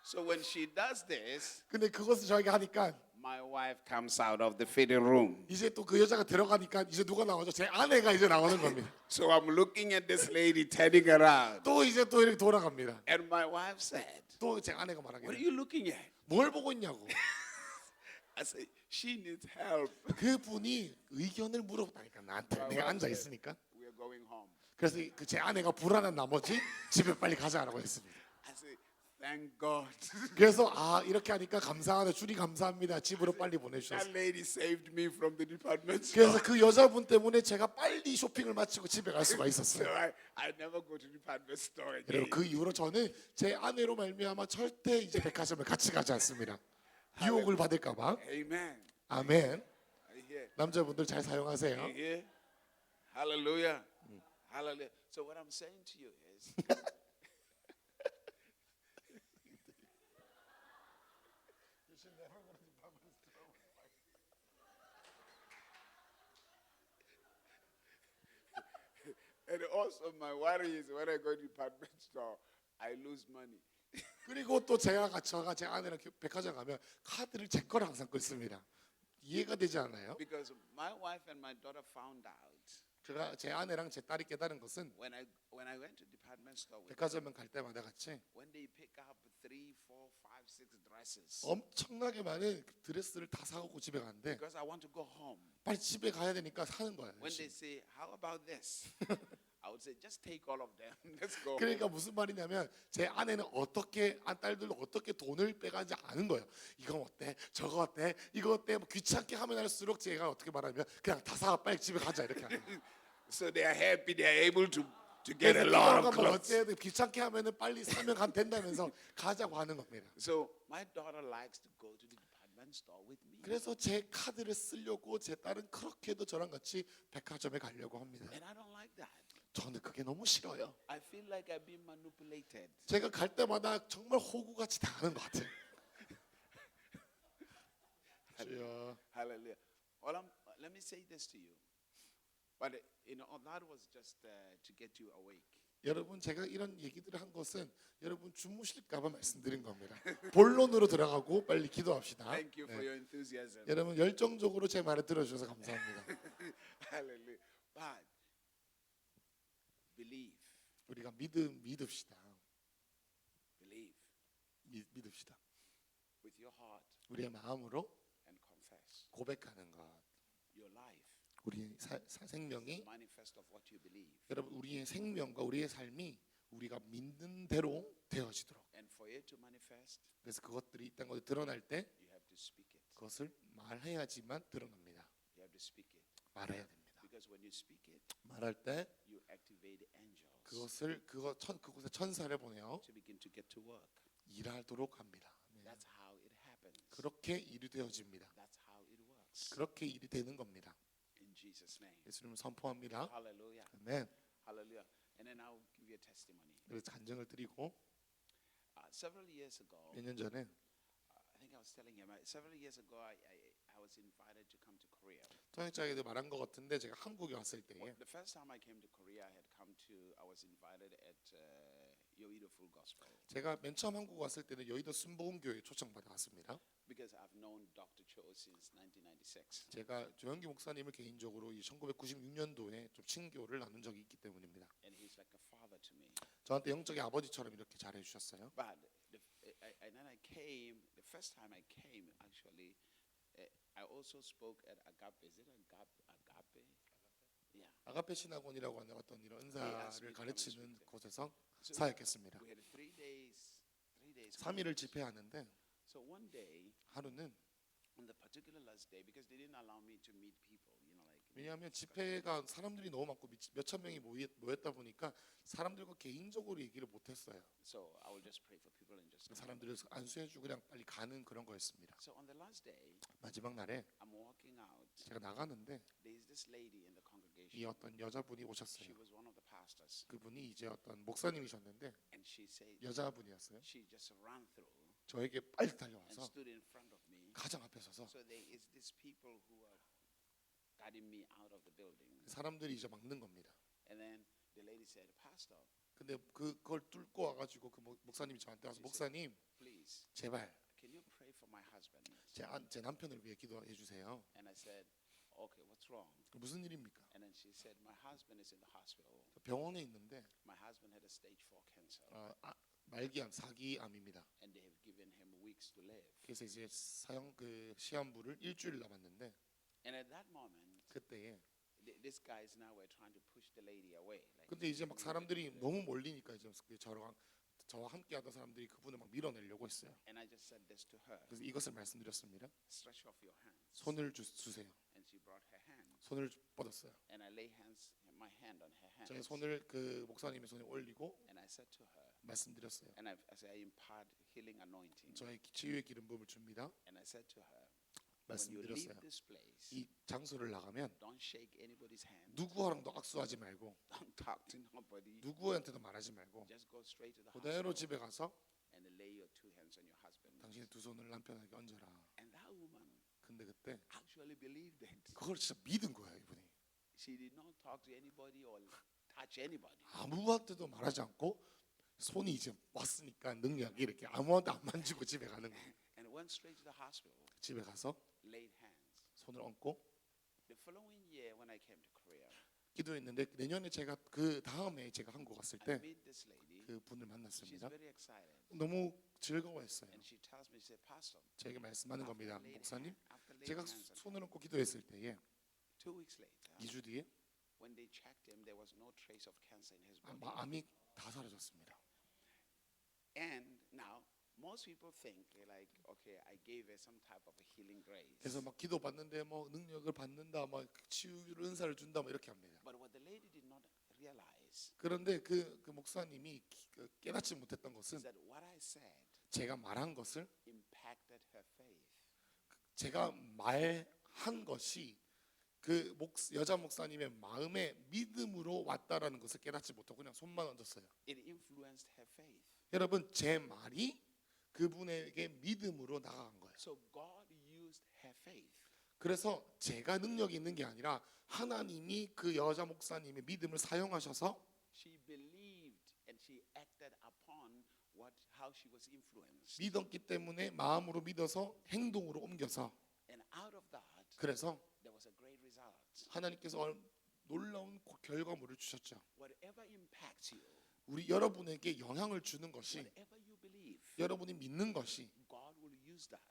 So when she does this, 근데 그것을 저에게 하니까 my wife comes out of the fitting room. 이제 또 그 여자가 들어가니까 이제 누가 나오죠? 제 아내가 이제 나오는 겁니다. So I'm looking at this lady turning around, 또 이제 또 이렇게 돌아갑니다. and my wife said, 또 제 아내가 "What are 말하기를 you looking at?" 뭘 보고 있냐고. I said, "She needs help. 그분이 의견을 물어보다니까 나한테 내가 앉아 있으니까. We are going home." 그래서 그 제 아내가 불안한 나머지 집에 빨리 가자라고 했습니다. I said, "Thank God." 그래서 이렇게 하니까 감사하다 주님 감사합니다. 집으로 빨리 That 보내주셨어요. lady saved me from the department store. 그래서 그 여자분 때문에 제가 빨리 쇼핑을 마치고 집에 갈 수가 So 있었어요. I never go to department store 여러분 again. 그 이후로 저는 제 아내로 말미암아 절대 이제 백화점을 같이 가지 않습니다. 유혹을 받을까봐. Amen. 아멘. Are you here? 남자분들 잘 Are 사용하세요. you here? Hallelujah. Hallelujah. So what I'm saying to you is, and also my worry is when I go to department store, I lose money. 그리고 또 제가 제 아내랑 백화점 가면 카드를 제 거를 항상 끊습니다. 이해가 되지 않아요? Because my wife and my daughter found out 제가 제 아내랑 제 딸이 깨달은 것은 when I went to department store with them, 백화점에 갈 때마다 같이 when they pick up 3, 4, 5, 6 dresses, 엄청나게 많은 드레스를 다 사오고 집에 가는데 because I want to go home. 빨리 집에 가야 되니까 사는 거예요. When they say, "How about this?" I would say, "Just take all of them. Let's go." 그러니까 무슨 말이냐면 제 아내는 딸들도 어떻게 돈을 빼가지 않은 거예요. 이거 어때? 저거 어때? 이거 어때? 뭐 귀찮게 하면 할수록 제가 어떻게 말하면 그냥 다 사 빨리 집에 가자 이렇게 하는 거예요. So they are happy. They are able to get a lot of clothes. 어째 귀찮게 하면은 빨리 사면 된다면서 가자고 하는 겁니다. So my daughter likes to go to the department store with me, 그래서 제 카드를 쓰려고 제 딸은 그렇게도 저랑 같이 백화점에 가려고 합니다. and I don't like that. 저는 그게 너무 싫어요. I feel like I've been manipulated. 제가 갈 때마다 정말 호구같이 당하는 것 같아요. 주여. Hallelujah. Let me say this to you. But that was just to get you awake. 여러분 제가 이런 얘기들을 한 것은 여러분 주무실까봐 말씀드린 겁니다. 본론으로 들어가고 빨리 기도합시다. Thank you for 네. your enthusiasm. 여러분 열정적으로 제 말을 들어주셔서 감사합니다. Hallelujah. But believe, 우리가 믿읍시다. believe 믿읍시다. with your heart 우리의 마음으로 and confess 고백하는 것, your life 우리의 생명이 manifest of what you believe. 여러분 우리의 생명과 우리의 삶이 우리가 믿는 대로 되어지도록 And for it to manifest, 그래서 그것들이 있다는 것을 드러날 때 you have to speak it. 그것을 말해야지만 드러납니다. You have to speak it. 말해야 됩니다. Because when you speak it, 말할 때 you activate angels 그곳에 천사를 보내어 to begin to get to work. 일하도록 합니다. 네. That's how it happens. 그렇게 일이 되어집니다. That's how it works. 그렇게 일이 되는 겁니다. In Jesus' name. 예수님을 선포합니다. Hallelujah. 아멘. Hallelujah. And then I'll give you a testimony. 그래서 간증을 드리고 Several years ago, 몇 년 전에 I think I was telling him, several years ago, I was invited to come to Korea. 통역자에게도 말한 것 같은데 제가 한국에 왔을 때에 The first time I came to Korea, I was invited at Yoido Full Gospel 제가 맨 처음 한국 왔을 때는 여의도 순복음교회에 초청받아 왔습니다. because I've known Dr. Cho since 1996. 제가 조영기 목사님을 개인적으로 이 1996년도에 좀 친교를 나눈 적이 있기 때문입니다. And he's like a father to me. 저한테 영적인 아버지처럼 이렇게 잘해 주셨어요. But and then I came. The first time I came, actually, I also spoke at Agape. Is it Agape? Yeah. 아가페 신학원이라고 하는 어떤 이런 은사를 가르치는 곳에서 So 사역했습니다. we had 3 days. 3일을 집회하는데 So one day, 하루는 on the particular last day, because they didn't allow me to meet people, 왜냐하면 집회가 사람들이 너무 많고 몇천 명이 모였다 보니까 사람들과 개인적으로 얘기를 못했어요. So I will just pray for people and just. 사람들을 안수해주고 그냥 빨리 가는 그런 거였습니다. So on the last day, 마지막 날에 I'm walking out. 제가 나가는데 There is this lady in the 이 congregation. 어떤 여자분이 She 오셨어요. was one of the pastors, 그분이 이제 어떤 목사님이셨는데 and she said 여자분이었어요. she just ran through 저에게 빨리 and 달려와서 stood in front of me. 가장 앞에 서서 So there is these people who are guiding me out of the building, 사람들이 이제 막는 겁니다. and then the lady said, "Pastor, 근데 그걸 뚫고 와가지고 그 목사님이 저한테 와서 목사님 please, 제발 can you pray for my husband?" 제 남편을 위해 기도해 주세요. And I said, "Okay, what's wrong?" 무슨 일입니까? And then she said, "My husband is in the hospital. 병원에 있는데 My husband had a stage 4 cancer, 말기암 4기암입니다. and they have given him weeks to live." 그래서 이제 시한부를 일주일 남았는데 And at that moment, 그때에 these guys now were trying to push the lady away. Like, 근데 이제 막 사람들이 너무 몰리니까 이제 저와 함께하던 사람들이 그분을 막 밀어내려고 했어요. And I just said this to her: 그래서 이것을 말씀드렸습니다. "Stretch off your hands." 손을 주세요. And she brought her hand, 손을 뻗었어요. and I lay my hand on her hand, 제 손을 그 목사님의 손에 올리고 and I said to her, 말씀드렸어요. and I said, "I impart healing anointing." 저의 치유의 기름 부음을 줍니다. And I said to her, "When you leave 말씀드렸어요. this place, 이 장소를 나가면 don't shake anybody's hand. 누구랑도 악수하지 말고 Don't talk to nobody. 누구한테도 말하지 말고 Just go straight to the 그대로 hospital 집에 가서 and lay your 2 hands on your husband." 당신의 두 손을 남편에게 얹어라. And that woman 근데 그때 actually believed it. 그걸 진짜 믿은 거예요, 이분이. She did not talk to anybody or touch anybody. 아무한테도 말하지 않고 손이 이제 왔으니까 능력이 이렇게 아무한테 안 만지고 집에 가는 거예요. And went straight to the hospital, 집에 가서 laid hands. 손을 얹고 The following year, when I came to Korea, 기도했는데 내년에 제가 그 다음에 제가 한국 왔을 I 때 met this lady. 그 분을 She's 만났습니다. very excited, 너무 즐거워했어요. and she tells me, she said, "Pastor, 제게 말씀하는 겁니다. 목사님, after laying 제가 hands on 손을 얹고 기도했을 때에 2 weeks later, 2주 뒤에 when they checked him, there was no trace of cancer in his body." 암이 다 사라졌습니다. And now, most people think like, okay, I gave her some type of a healing grace. 그래서 막 기도 받는데 뭐 능력을 받는다, 막 치유를 은사를 준다, 뭐 이렇게 합니다. But what the lady did not realize 그런데 그 목사님이 깨닫지 못했던 것은 is that what I said 제가 말한 것을 impacted her faith. 제가 말한 것이 그 여자 목사님의 마음에 믿음으로 왔다라는 것을 깨닫지 못하고 그냥 손만 얹었어요. It influenced her faith. 여러분, 제 말이 그분에게 믿음으로 나아간 거예요. So God used her faith. 그래서 제가 능력이 있는 게 아니라 하나님이 그 여자 목사님의 믿음을 사용하셔서 She believed and she acted upon how she was influenced. 믿었기 때문에 마음으로 믿어서 행동으로 옮겨서 And out of that, 그래서 there was a great result. 하나님께서 놀라운 결과물을 주셨죠. Whatever impacts you, 우리 여러분에게 영향을 주는 것이 whatever you believe, 여러분이 믿는 것이 God will use that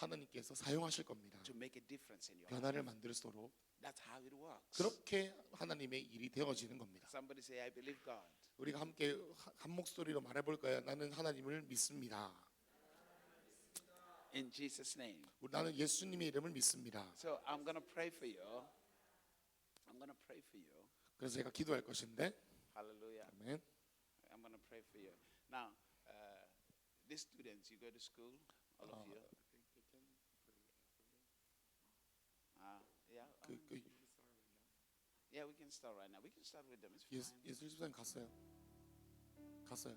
하나님께서 사용하실 겁니다. to make a difference in your 변화를 life. 만들도록 That's how it works. 그렇게 하나님의 일이 되어지는 겁니다. Somebody say, I believe God. 우리가 함께 한 목소리로 말해볼까요? 나는 하나님을 믿습니다. In Jesus' name. 나는 예수님의 이름을 믿습니다. So I'm going to pray for you. I'm going to pray for you. 그래서 제가 기도할 것인데, Hallelujah. 아멘. I'm going to pray for you. Now, these students, you go to school, all of you? Yeah. 그 Yeah, we can start right now. We can start with them. It's 예수 fine. 예수 집사님 갔어요. 갔어요.